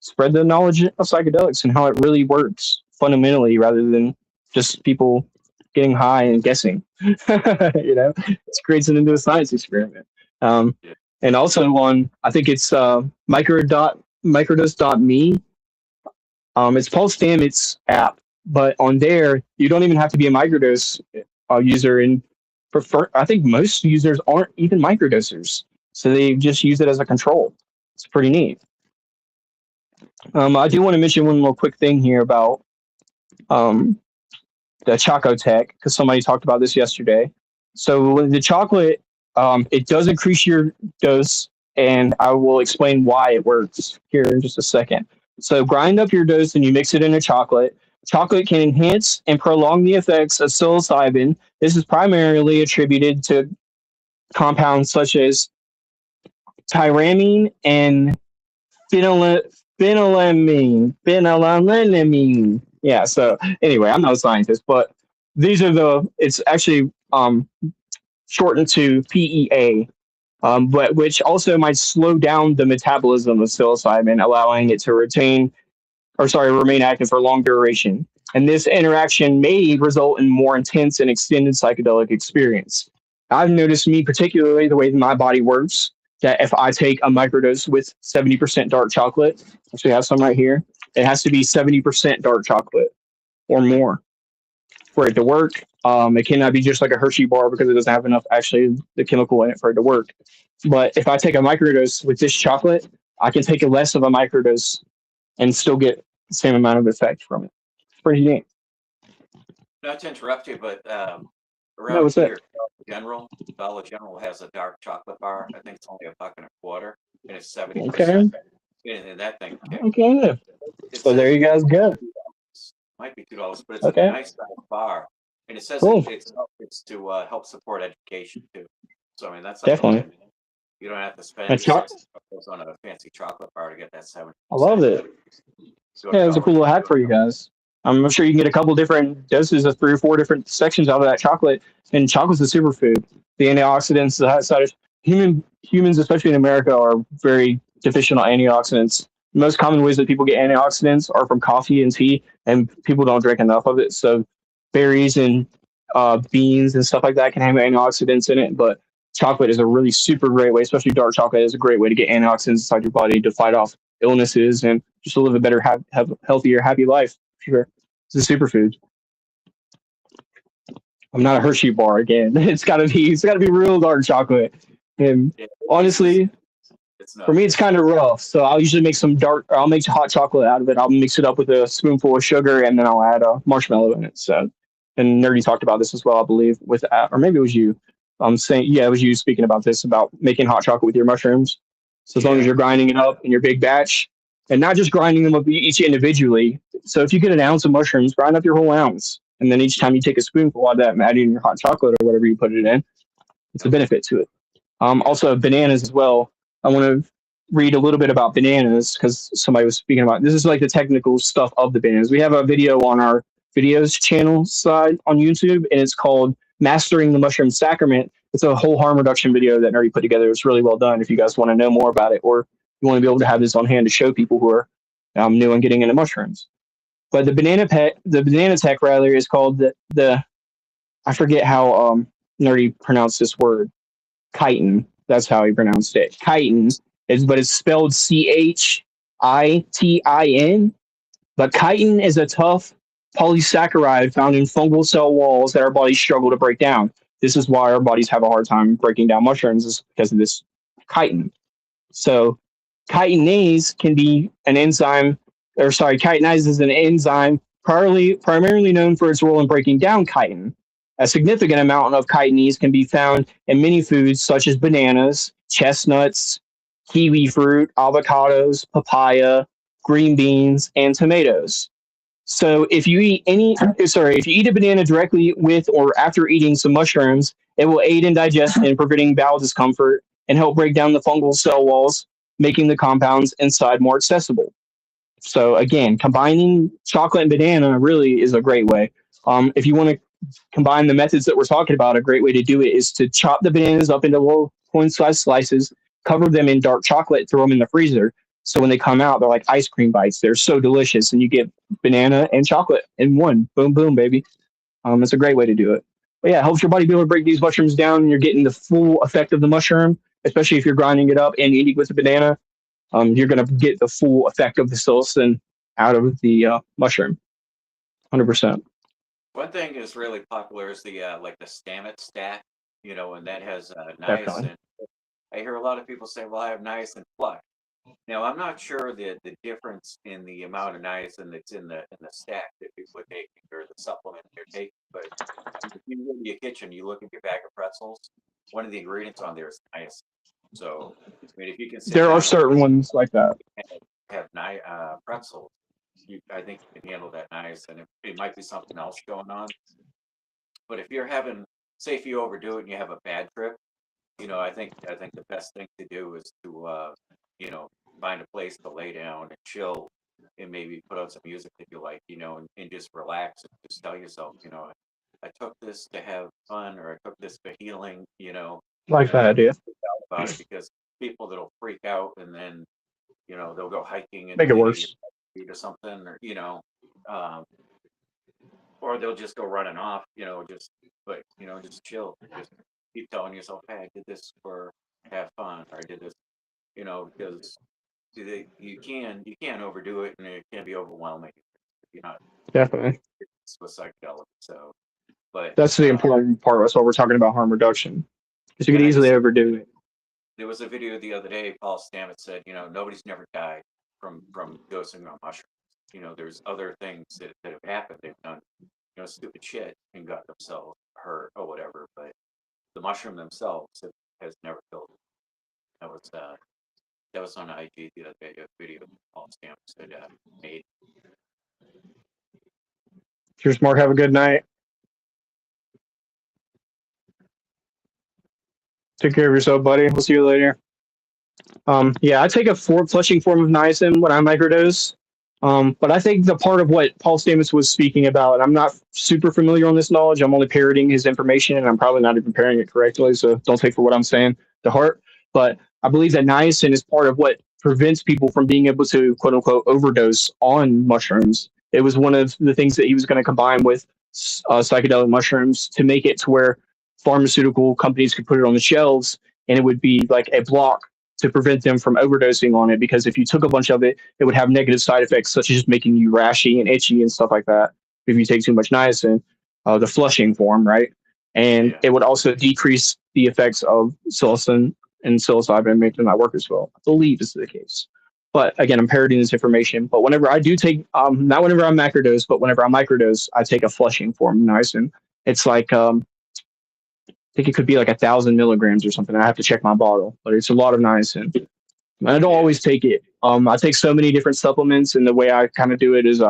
spread the knowledge of psychedelics and how it really works fundamentally, rather than just people getting high and guessing. It creates it into a science experiment. And also on, I think it's microdose.me. It's Paul Stamets app, but on there you don't even have to be a microdose user. And I think most users aren't even microdosers, so they just use it as a control. It's pretty neat. I do want to mention one more quick thing here about the Choco Tech, because somebody talked about this yesterday. So the chocolate, it does increase your dose, and I will explain why it works here in just a second. So grind up your dose and you mix it in a chocolate. Chocolate can enhance and prolong the effects of psilocybin. This is primarily attributed to compounds such as tyramine and phenyl- phenylalanine. Yeah. So anyway, I'm not a scientist, but these are it's actually shortened to PEA, but which also might slow down the metabolism of psilocybin, allowing it to remain active for long duration. And this interaction may result in more intense and extended psychedelic experience. I've noticed me particularly the way that my body works, that if I take a microdose with 70% dark chocolate, actually have some right here, it has to be 70% dark chocolate or more for it to work. It cannot be just like a Hershey bar because it doesn't have enough actually the chemical in it for it to work. But if I take a microdose with this chocolate, I can take a less of a microdose and still get the same amount of effect from it. It's pretty neat. Not to interrupt you, but No, around what's that? here, Dollar General has a dark chocolate bar. I think it's only $1.25, and it's 70%. Okay. And that thing kicks. Okay. It So there says you guys go. might be $2, but it's Okay. a nice size bar, and it says Cool. it's to help support education too. So I mean that's Definitely. you don't have to spend And $60 on a fancy chocolate bar to get that 70%. I love it. Yeah, it's a cool little hack for you guys. I'm sure you can get a couple different doses of 3 or 4 different sections out of that chocolate. And chocolate's a superfood. The antioxidants, the side of humans, especially in America, are very deficient on antioxidants. The most common ways that people get antioxidants are from coffee and tea, and people don't drink enough of it. So berries and beans and stuff like that can have antioxidants in it, but chocolate is a really super great way, especially dark chocolate is a great way to get antioxidants inside your body to fight off illnesses and just to live a better, have healthier, happy life. Sure, it's a superfood. I'm not a Hershey bar again. It's gotta be real dark chocolate. And honestly, for me, it's kind of rough. So I'll usually make I'll make hot chocolate out of it. I'll mix it up with a spoonful of sugar and then I'll add a marshmallow in it. So, and Nerdy talked about this as well, I believe, or maybe it was you. Saying, yeah, it was you speaking about this, about making hot chocolate with your mushrooms. So as long as you're grinding it up in your big batch and not just grinding them up each individually. So if you get an ounce of mushrooms, grind up your whole ounce. And then each time you take a spoonful of that and add it in your hot chocolate or whatever you put it in, it's a benefit to it. Also, bananas as well. I want to read a little bit about bananas because somebody was speaking about this is like the technical stuff of the bananas. We have a video on our videos channel side on YouTube, and it's called Mastering the Mushroom Sacrament. It's a whole harm reduction video that Nerdy put together. It's really well done if you guys want to know more about it or you want to be able to have this on hand to show people who are new and getting into mushrooms. But the banana tech rather is called the I forget how Nerdy pronounced this word. Chitin. That's how he pronounced it. Chitin but it's spelled Chitin. But chitin is a tough polysaccharide found in fungal cell walls that our bodies struggle to break down. This is why our bodies have a hard time breaking down mushrooms, is because of this chitin. So chitinase can be an enzyme, chitinase is an enzyme primarily known for its role in breaking down chitin. A significant amount of chitinase can be found in many foods such as bananas, chestnuts, kiwi fruit, avocados, papaya, green beans, and tomatoes. So if you eat a banana directly with or after eating some mushrooms, it will aid in digestion and preventing bowel discomfort and help break down the fungal cell walls, making the compounds inside more accessible. So again, combining chocolate and banana really is a great way. If you want to combine the methods that we're talking about, a great way to do it is to chop the bananas up into little coin-sized slices, cover them in dark chocolate, throw them in the freezer. So when they come out, they're like ice cream bites. They're so delicious, and you get banana and chocolate in one. Boom, boom, baby. It's a great way to do it. But yeah, it helps your body be able to break these mushrooms down, and you're getting the full effect of the mushroom, especially if you're grinding it up and eating with the banana. You're going to get the full effect of the psilocin out of the mushroom. 100%. One thing is really popular is the like the Stammet stack, and that has Definitely. niacin. I hear a lot of people say, "Well, I have niacin plus." Now, I'm not sure the difference in the amount of niacin that's in the stack that people are taking or the supplement they're taking, but if you go to your kitchen, you look at your bag of pretzels, one of the ingredients on there is niacin. So, I mean, if you can sit There are down certain ones like that. and pretzels, I think you can handle that niacin. It might be something else going on, but if you're having, say, if you overdo it and you have a bad trip, I think the best thing to do is to find a place to lay down and chill, and maybe put on some music if you like, and just relax and just tell yourself, I took this to have fun, or I took this for healing, Like that and idea. about it, because people that'll freak out, and then they'll go hiking and Make it maybe worse. or something, um, or they'll just go running off, just chill, just keep telling yourself, hey, I did this for have fun, or I did this, because you can't overdo it, and it can be overwhelming if you're not Definitely. with psychedelics. So, but That's the important part. That's what we're talking about, harm reduction. Because you could and I easily just overdo it. there was a video the other day. Paul Stamets said, nobody's never died from dosing on mushrooms. There's other things that have happened. They've done stupid shit and got themselves hurt or whatever, but the mushroom themselves has never killed them. That was on IG the other day. A video Paul Stamets had made. Cheers, Mark. Have a good night. Take care of yourself, buddy. We'll see you later. Yeah, I take a flushing form of niacin when I microdose. But I think the part of what Paul Stamets was speaking about, and I'm not super familiar on this knowledge. I'm only parroting his information, and I'm probably not even parroting it correctly. So don't take for what I'm saying to heart. But I believe that niacin is part of what prevents people from being able to quote unquote overdose on mushrooms. It was one of the things that he was going to combine with psychedelic mushrooms to make it to where pharmaceutical companies could put it on the shelves, and it would be like a block to prevent them from overdosing on it, because if you took a bunch of it, it would have negative side effects such as making you rashy and itchy and stuff like that if you take too much niacin, the flushing form, right? And Yeah. it would also decrease the effects of psilocin and psilocybin, make them not work as well. I believe is the case. But again, I'm parroting this information. But whenever I do take, not whenever I'm macrodose, but whenever I microdose, I take a flushing form of niacin. It's like I think it could be like 1,000 milligrams or something. I have to check my bottle, but it's a lot of niacin. And I don't Yeah. always take it. I take so many different supplements, and the way I kind of do it is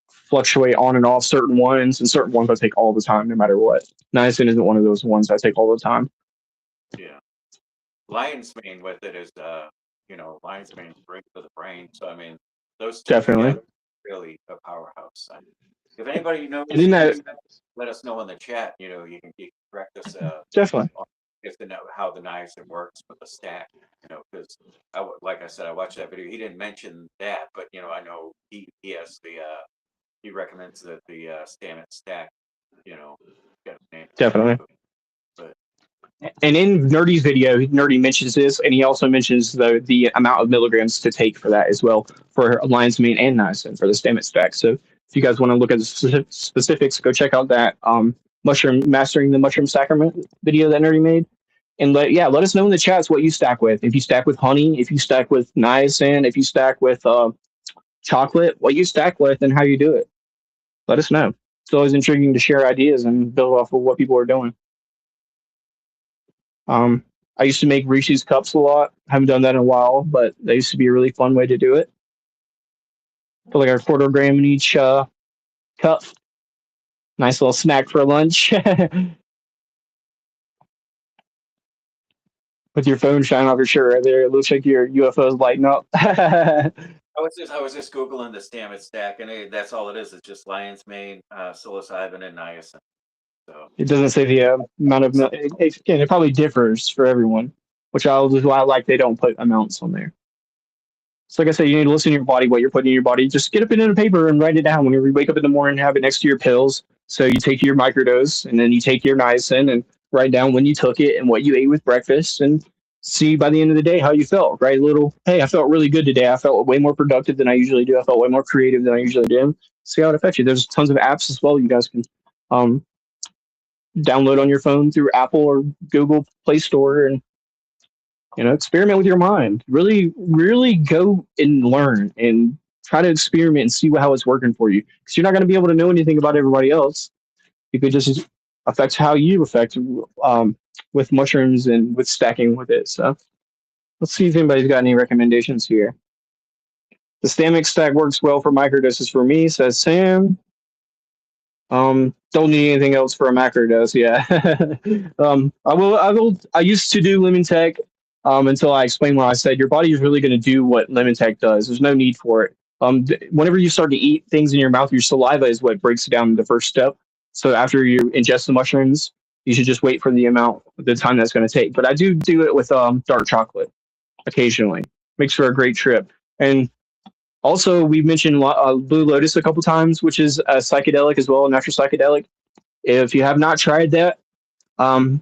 fluctuate on and off certain ones, and certain ones I take all the time, no matter what. Niacin isn't one of those ones I take all the time. Yeah. Lion's mane with it is lion's mane is great for the brain. So I mean, those two Definitely. together really a powerhouse. If anybody knows, And in that, let us know in the chat. You can correct us definitely. on if how the niacin works with the stack. Because like I said, I watched that video. He didn't mention that, but I know he has he recommends the Stamets stack. Got a name. Definitely. But And in Nerdy's video, Nerdy mentions this, and he also mentions the amount of milligrams to take for that as well, for lion's mane and niacin for the Stamets stack. So if you guys want to look at the specifics, go check out that mushroom mastering the mushroom sacrament video that Nerdy made, and let us know in the chats what you stack with. If you stack with honey, if you stack with niacin, if you stack with chocolate, what you stack with, and how you do it. Let us know. It's always intriguing to share ideas and build off of what people are doing. I used to make Reese's cups a lot. Haven't done that in a while, but that used to be a really fun way to do it. Put like a quarter gram in each cup. Nice little snack for lunch. With your phone shining off your shirt right there, it looks like your UFO's lighting up. I was just googling the Stamets stack, and that's all it is. It's just lion's mane, psilocybin, and niacin. So It doesn't say the amount of milk. Again, it probably differs for everyone, which I like they don't put amounts on there. So like I said, you need to listen to your body, what you're putting in your body. Just get a pen and a paper and write it down whenever you wake up in the morning. Have it next to your pills. So you take your microdose, and then you take your niacin and write down when you took it and what you ate with breakfast, and see by the end of the day how you felt. Right, hey, I felt really good today. I felt way more productive than I usually do. I felt way more creative than I usually do. See how it affects you. There's tons of apps as well you guys can download on your phone through Apple or Google Play Store, and experiment with your mind. Really go and learn and try to experiment and see how it's working for you, because you're not going to be able to know anything about everybody else. You could just affect how you affect with mushrooms and with stacking with it. So let's see if anybody's got any recommendations here. The Stamets stack works well for microdoses for me, says Sam. Don't need anything else for a macro dose. Yeah. I used to do lemon tech, until I explained what I said. Your body is really going to do what lemon tech does. There's no need for it. Whenever you start to eat things in your mouth, your saliva is what breaks it down in the first step. So after you ingest the mushrooms, you should just wait for the time that's going to take. But I do it with dark chocolate occasionally. Makes for a great trip. And also, we mentioned Blue Lotus a couple times, which is a psychedelic as well, a natural psychedelic. If you have not tried that, um,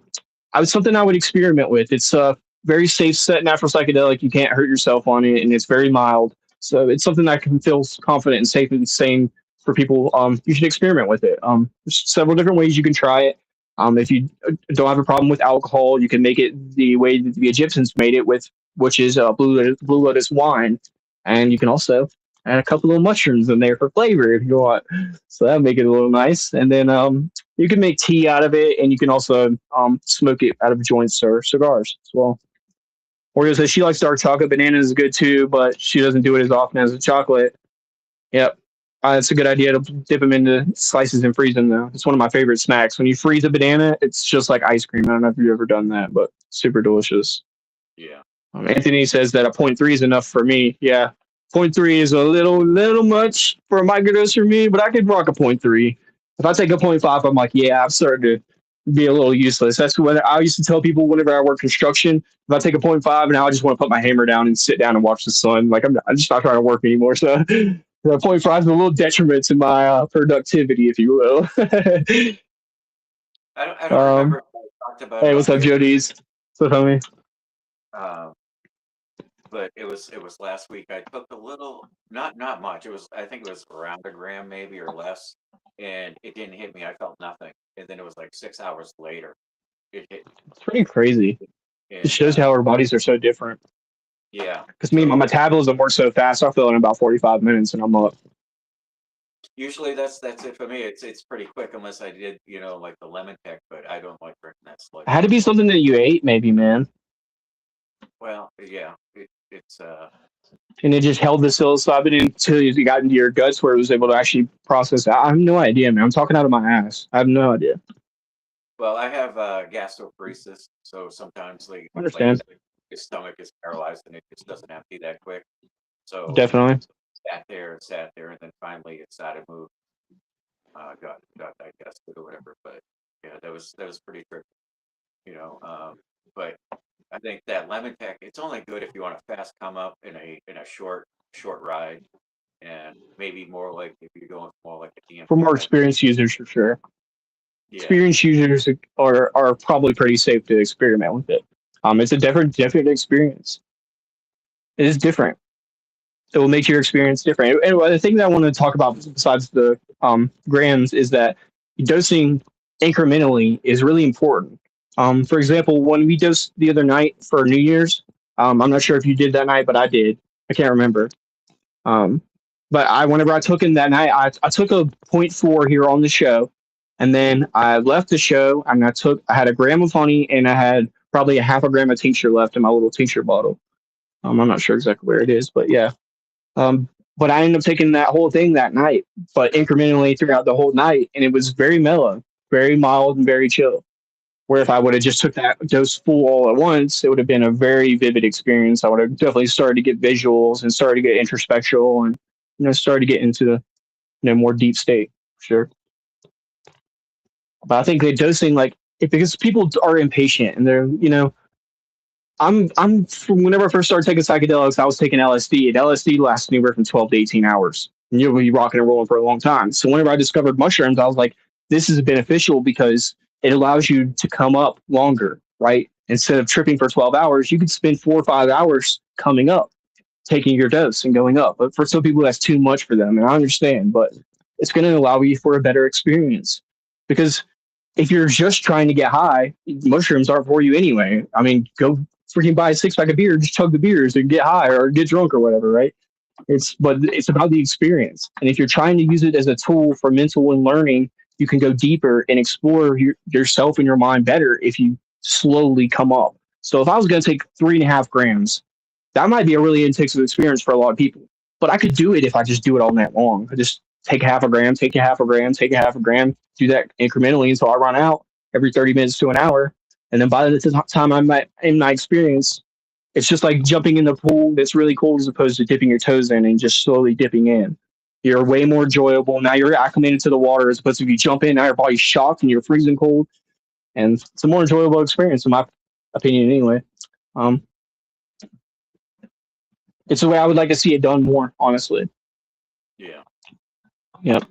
something I would experiment with. It's a very safe, set natural psychedelic. You can't hurt yourself on it, and it's very mild. So it's something that can feel confident and safe and sane for people. You should experiment with it. There's several different ways you can try it. If you don't have a problem with alcohol, you can make it the way that the Egyptians made it with, which is Blue Lotus wine, and you can also add a couple of mushrooms in there for flavor if you want. So that'll make it a little nice. And then you can make tea out of it, and you can also smoke it out of joints or cigars as well. Oreo says she likes dark chocolate. Banana is good too, but she doesn't do it as often as the chocolate. Yep. It's a good idea to dip them into slices and freeze them, though. It's one of my favorite snacks. When you freeze a banana, it's just like ice cream. I don't know if you've ever done that, but super delicious. Yeah. Anthony says that a 0.3 is enough for me. Yeah. 0.3 is a little much for a microdose for me, but I could rock a 0.3. If I take a 0.5, I'm like, yeah, I'm starting to be a little useless. That's what I used to tell people whenever I work construction. If I take a 0.5, now I just want to put my hammer down and sit down and watch the sun. Like I'm just not trying to work anymore. So the 0.5 is a little detriment to my productivity, if you will. I don't remember if I talked about Hey, it what's on up, here. Jodies? What's up, homie? But it was last week. I took a little, not much. I think it was around a gram maybe or less, and it didn't hit me. I felt nothing, and then it was like 6 hours later, it hit, It's pretty crazy. It and shows how our bodies are so different. yeah. Because me, my So metabolism works so fast, I feel in about 45 minutes and I'm up. usually that's it for me. It's pretty quick unless I did like the lemon tech, but I don't like drinking that slug. It had to be something that you ate, maybe, man. Well, yeah, it's And it just held the psilocybin until you got into your guts where it was able to actually process it. I have no idea, man. I'm talking out of my ass. I have no idea. well, I have gastroparesis, so sometimes I understand. his stomach is paralyzed and it just doesn't empty that quick. So Definitely. sat there, and then finally it started to move. Got digested or whatever. But yeah, that was pretty tricky, But I think that lemon tech, it's only good if you want a fast come up in a short ride, and maybe more like if you're going more like a DMT. For more experienced users, for sure. Yeah. Experienced users are probably pretty safe to experiment with it. It's a different experience. It is different. It will make your experience different. And the thing that I want to talk about besides the grams is that dosing incrementally is really important. For example, when we dosed the other night for New Year's, I'm not sure if you did that night, but I did. I can't remember. But whenever I took in that night, I took a 0.4 here on the show, and then I left the show and I had a gram of honey and I had probably a half a gram of tincture left in my little tincture bottle. I'm not sure exactly where it is, but yeah. But I ended up taking that whole thing that night, but incrementally throughout the whole night, and it was very mellow, very mild, and very chill. Where if I would have just took that dose full all at once, it would have been a very vivid experience. I would have definitely started to get visuals and started to get introspectual and started to get into the more deep state. Sure. But I think the dosing, because people are impatient and they're I'm from whenever I first started taking psychedelics, I was taking LSD, and LSD lasts anywhere from 12 to 18 hours. And you'll be rocking and rolling for a long time. So whenever I discovered mushrooms, I was like, this is beneficial because it allows you to come up longer, right? Instead of tripping for 12 hours, you could spend 4 or 5 hours coming up, taking your dose and going up. But for some people, that's too much for them. And I understand, but it's going to allow you for a better experience. Because if you're just trying to get high, mushrooms aren't for you anyway. I mean, go freaking buy a 6-pack of beer, just chug the beers and get high or get drunk or whatever, right? But it's about the experience. And if you're trying to use it as a tool for mental and learning, you can go deeper and explore yourself and your mind better if you slowly come up. So if I was going to take 3.5 grams, that might be a really intensive experience for a lot of people. But I could do it if I just do it all night long. I just take half a gram, take a half a gram, take a half a gram, do that incrementally until I run out every 30 minutes to an hour. And then by the time I'm in my experience, it's just like jumping in the pool that's really cold as opposed to dipping your toes in and just slowly dipping in. You're way more enjoyable. Now you're acclimated to the water as opposed to if you jump in, now your body's shocked and you're freezing cold. And it's a more enjoyable experience, in my opinion, anyway. Um, it's the way I would like to see it done more, honestly. Yeah. Yep.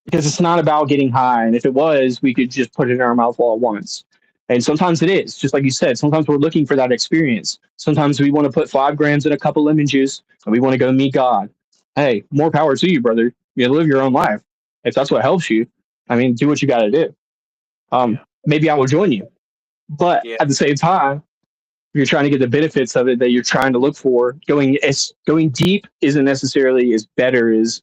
Because it's not about getting high. And if it was, we could just put it in our mouth all at once. And sometimes it is, just like you said. Sometimes we're looking for that experience. Sometimes we want to put 5 grams in a cup of lemon juice and we want to go meet God. Hey, more power to you, brother. You live your own life. If that's what helps you, I mean, do what you got to do. Yeah. Maybe I will join you. But Yeah. at the same time, if you're trying to get the benefits of it that you're trying to look for, going deep isn't necessarily as better as,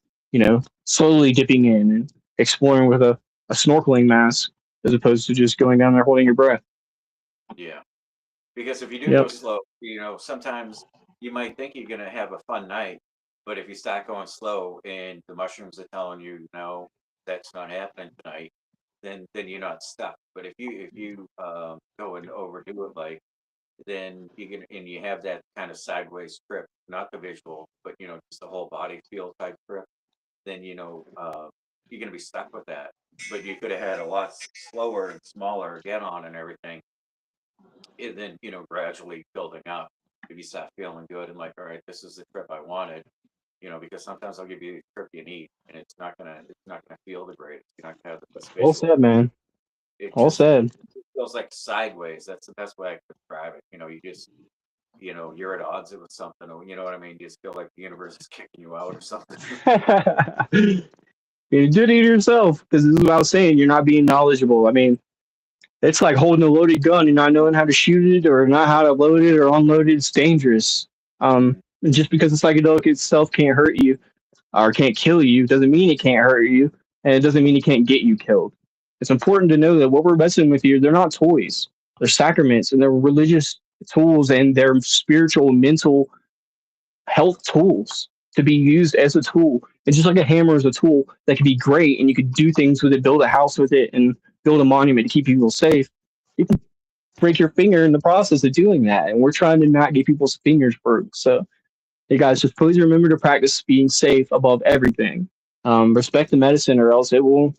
slowly dipping in and exploring with a snorkeling mask as opposed to just going down there holding your breath. Yeah. Because if you do go Yep. slow, sometimes you might think you're gonna have a fun night, but if you start going slow and the mushrooms are telling you no, that's not happening tonight, then you're not stuck. But if you go and overdo it, like then you have that kind of sideways trip, not the visual, but just the whole body feel type trip, then you're gonna be stuck with that. But you could have had a lot slower and smaller get on and everything, and then gradually building up. If you start feeling good and like, all right, this is the trip I wanted, because sometimes I'll give you the trip you need, and it's not gonna feel the greatest. You're not gonna have the best Well visual. said, man. It Well just said. feels like sideways. That's the best way I could describe it. You just you're at odds with something, or you know what I mean. You just feel like the universe is kicking you out or something. You did it yourself because this is what I was saying. You're not being knowledgeable. I mean, it's like holding a loaded gun and not knowing how to shoot it or not how to load it or unload it. It's dangerous. And just because the psychedelic itself can't hurt you or can't kill you doesn't mean it can't hurt you, and it doesn't mean it can't get you killed. It's important to know that what we're messing with here, they're not toys. They're sacraments and they're religious tools and they're spiritual, mental health tools to be used as a tool. It's just like a hammer is a tool that can be great and you could do things with it, build a house with it, and build a monument to keep people safe. You can break your finger in the process of doing that. And we're trying to not get people's fingers broke. So, hey guys, just please remember to practice being safe above everything. Respect the medicine, or else it won't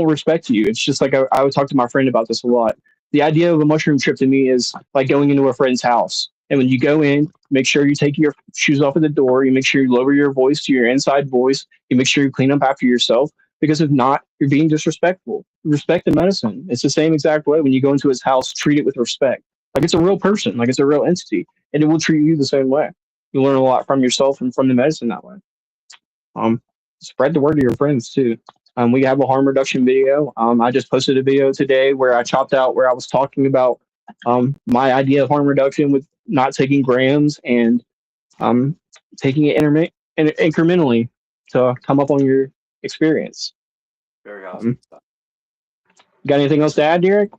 respect you. It's just like I would talk to my friend about this a lot. The idea of a mushroom trip to me is like going into a friend's house. And when you go in, make sure you take your shoes off at the door. You make sure you lower your voice to your inside voice. You make sure you clean up after yourself. Because if not, you're being disrespectful. Respect the medicine. It's the same exact way when you go into his house, treat it with respect. Like it's a real person, like it's a real entity, and it will treat you the same way. You learn a lot from yourself and from the medicine that way. Um, Spread the word to your friends too. We have a harm reduction video. I just posted a video today where I chopped out where I was talking about my idea of harm reduction with not taking grams and um, taking it incrementally to come up on your experience. Very awesome Um, stuff. Got anything else to add, Derek?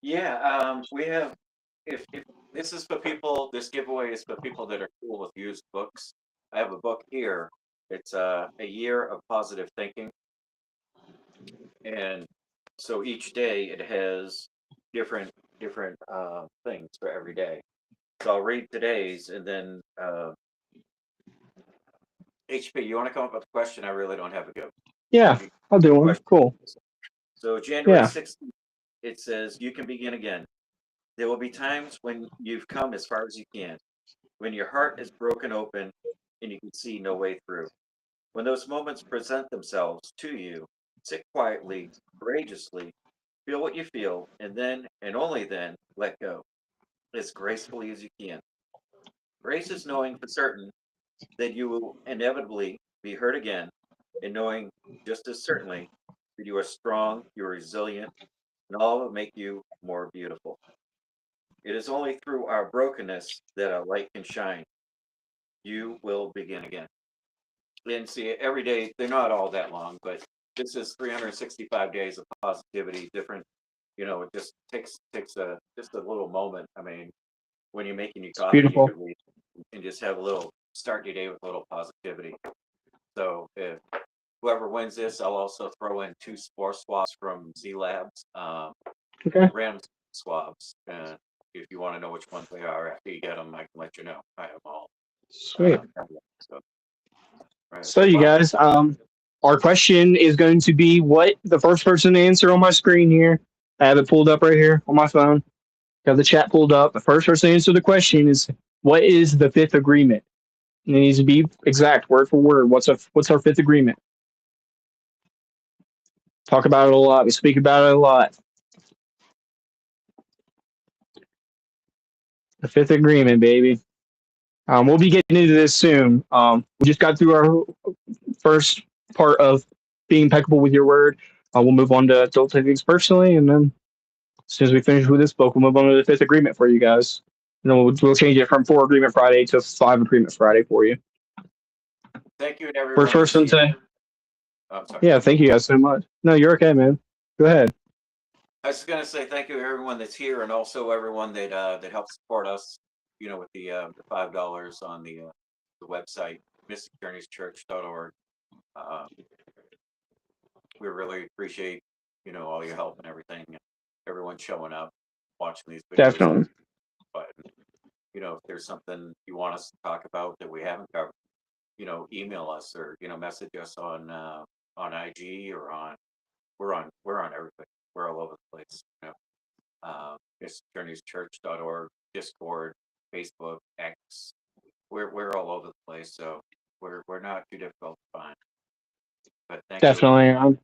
Yeah, we have. If this is for people, this giveaway is for people that are cool with used books. I have a book here. It's a year of positive thinking, and so each day it has different things for every day. So I'll read today's, and then HP, you want to come up with a question? I really don't have a good Yeah, I'll do one. question. Cool. So January Yeah. 16th, it says, "You can begin again. There will be times when you've come as far as you can, when your heart is broken open and you can see no way through. When those moments present themselves to you, sit quietly, courageously, feel what you feel, and then, and only then, let go as gracefully as you can. Grace is knowing for certain that you will inevitably be hurt again, and knowing just as certainly that you are strong, you are resilient, and all will make you more beautiful. It is only through our brokenness that our light can shine. You will begin again." And see, every day, they're not all that long, but this is 365 days of positivity, different, it just takes a just a little moment. I mean, when you're making your It's coffee, you beautiful. could read and just have a little start your day with a little positivity. So if whoever wins this, I'll also throw in 2 spore swabs from Z Labs, Okay. random swabs. And if you want to know which ones they are after you get them, I can let you know. I have all. Sweet. So, right. So you guys, our question is going to be what the first person to answer on my screen here. I have it pulled up right here on my phone. Got the chat pulled up. The first person to answer the question is what is the fifth agreement? And it needs to be exact, word for word. What's our fifth agreement? Talk about it a lot. We speak about it a lot. The fifth agreement, baby. We'll be getting into this soon. We just got through our first part of being impeccable with your word. We'll move on to don't take things personally, and then as soon as we finish with this book, we'll move on to the fifth agreement for you guys. And then we'll change it from 4 agreement Friday to 5 agreement Friday for you. Thank you to everyone. First person to. I'm sorry. Yeah, thank you guys so much. No, you're okay, man. Go ahead. I was going to say thank you to everyone that's here, and also everyone that helps support us. With the $5 on the website, mysticjourneyschurch.org. We really appreciate all your help and everything, and everyone showing up, watching these videos. Definitely. But if there's something you want us to talk about that we haven't covered, email us or message us on IG or we're on everything. We're all over the place. Mysticjourneyschurch.org, Discord, Facebook, X. We're all over the place, so we're not too difficult to find. But thank Definitely. you.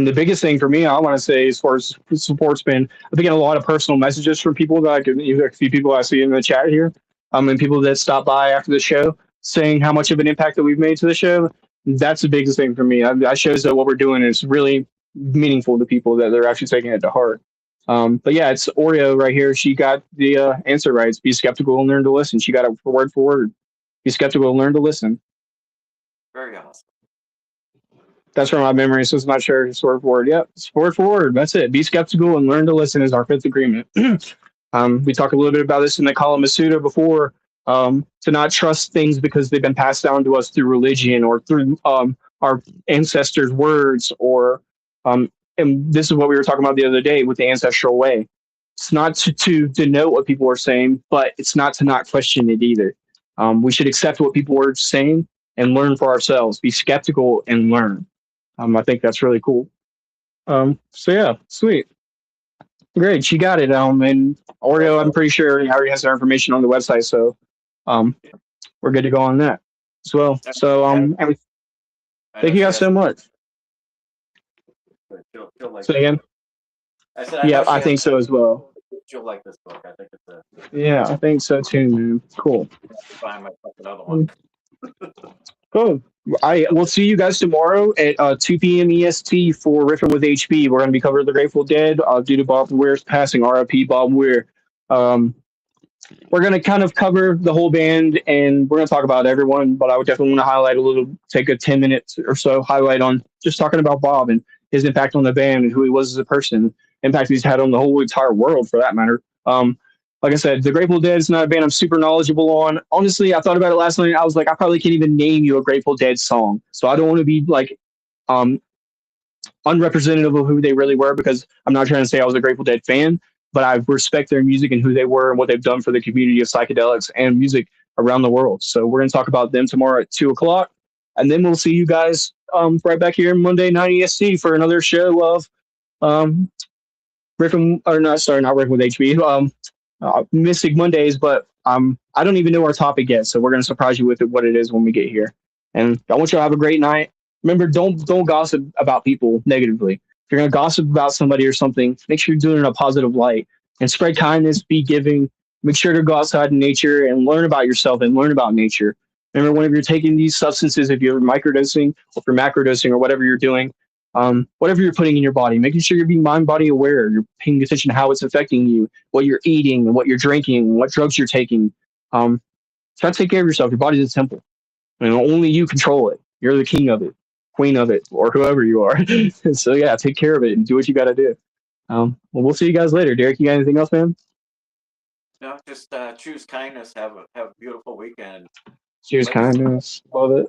The biggest thing for me, I want to say, as far as support's been, I've been getting a lot of personal messages from people that a few people I see in the chat here, and people that stop by after the show saying how much of an impact that we've made to the show. That's the biggest thing for me. That shows that what we're doing is really meaningful to people, that they're actually taking it to heart. But yeah, it's Oreo right here. She got the answer right. It's be skeptical and learn to listen. She got it word for word. Be skeptical and learn to listen. Very awesome. That's from my memory, so it's not sure it's word for word. Yep, it's word for word. That's it. Be skeptical and learn to listen is our fifth agreement. We talked a little bit about this in the Kala Masuda before. To not trust things because they've been passed down to us through religion or through our ancestors' words, or and this is what we were talking about the other day with the ancestral way. It's not to denote what people are saying, but it's not to not question it either. We should accept what people are saying and learn for ourselves. Be skeptical and learn. I think that's really cool. So yeah, sweet. Great, she got it. And Oreo, I'm pretty sure he already has our information on the website, so we're good to go on that as well. So thank you guys so much. Say again. I said, yeah, I think so as well. She'll like this book. I think it's yeah, I think so too, man. Cool. Find myself another one. Cool. I will see you guys tomorrow at 2 p.m. EST for Riffing with HB. We're going to be covering the Grateful Dead due to Bob Weir's passing. RIP Bob Weir. We're going to kind of cover the whole band, and we're going to talk about everyone, but I would definitely want to highlight take a 10 minutes or so, highlight on just talking about Bob and his impact on the band and who he was as a person, impact he's had on the whole entire world for that matter. Like I said, the Grateful Dead is not a band I'm super knowledgeable on. Honestly, I thought about it last night. I was like, I probably can't even name you a Grateful Dead song. So I don't want to be like unrepresentative of who they really were, because I'm not trying to say I was a Grateful Dead fan, but I respect their music and who they were and what they've done for the community of psychedelics and music around the world. So we're going to talk about them tomorrow at 2:00. And then we'll see you guys right back here Monday 9 EST for another show of Riffing, or not, sorry, not Riffing with HB. Mystic Mondays, but I don't even know our topic yet, so we're gonna surprise you with what it is when we get here. And I want you to have a great night. Remember, don't gossip about people negatively. If you're gonna gossip about somebody or something, make sure you're doing it in a positive light and spread kindness, be giving. Make sure to go outside in nature and learn about yourself and learn about nature. Remember, whenever you're taking these substances, if you're microdosing or if you're macrodosing or whatever you're doing, whatever you're putting in your body, making sure you're being mind-body aware. You're paying attention to how it's affecting you, what you're eating, and what you're drinking, what drugs you're taking. Try to take care of yourself. Your body's a temple, and only you control it. You're the king of it, queen of it, or whoever you are. So yeah, take care of it and do what you got to do. Well, we'll see you guys later. Derek, you got anything else, man? No, just choose kindness. Have a beautiful weekend. Choose kindness. Love it.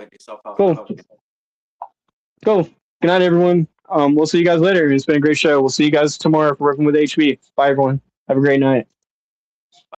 let yourself off Cool. the hook. Cool. Good night, everyone. We'll see you guys later. It's been a great show. We'll see you guys tomorrow for Working with HB. Bye, everyone. Have a great night.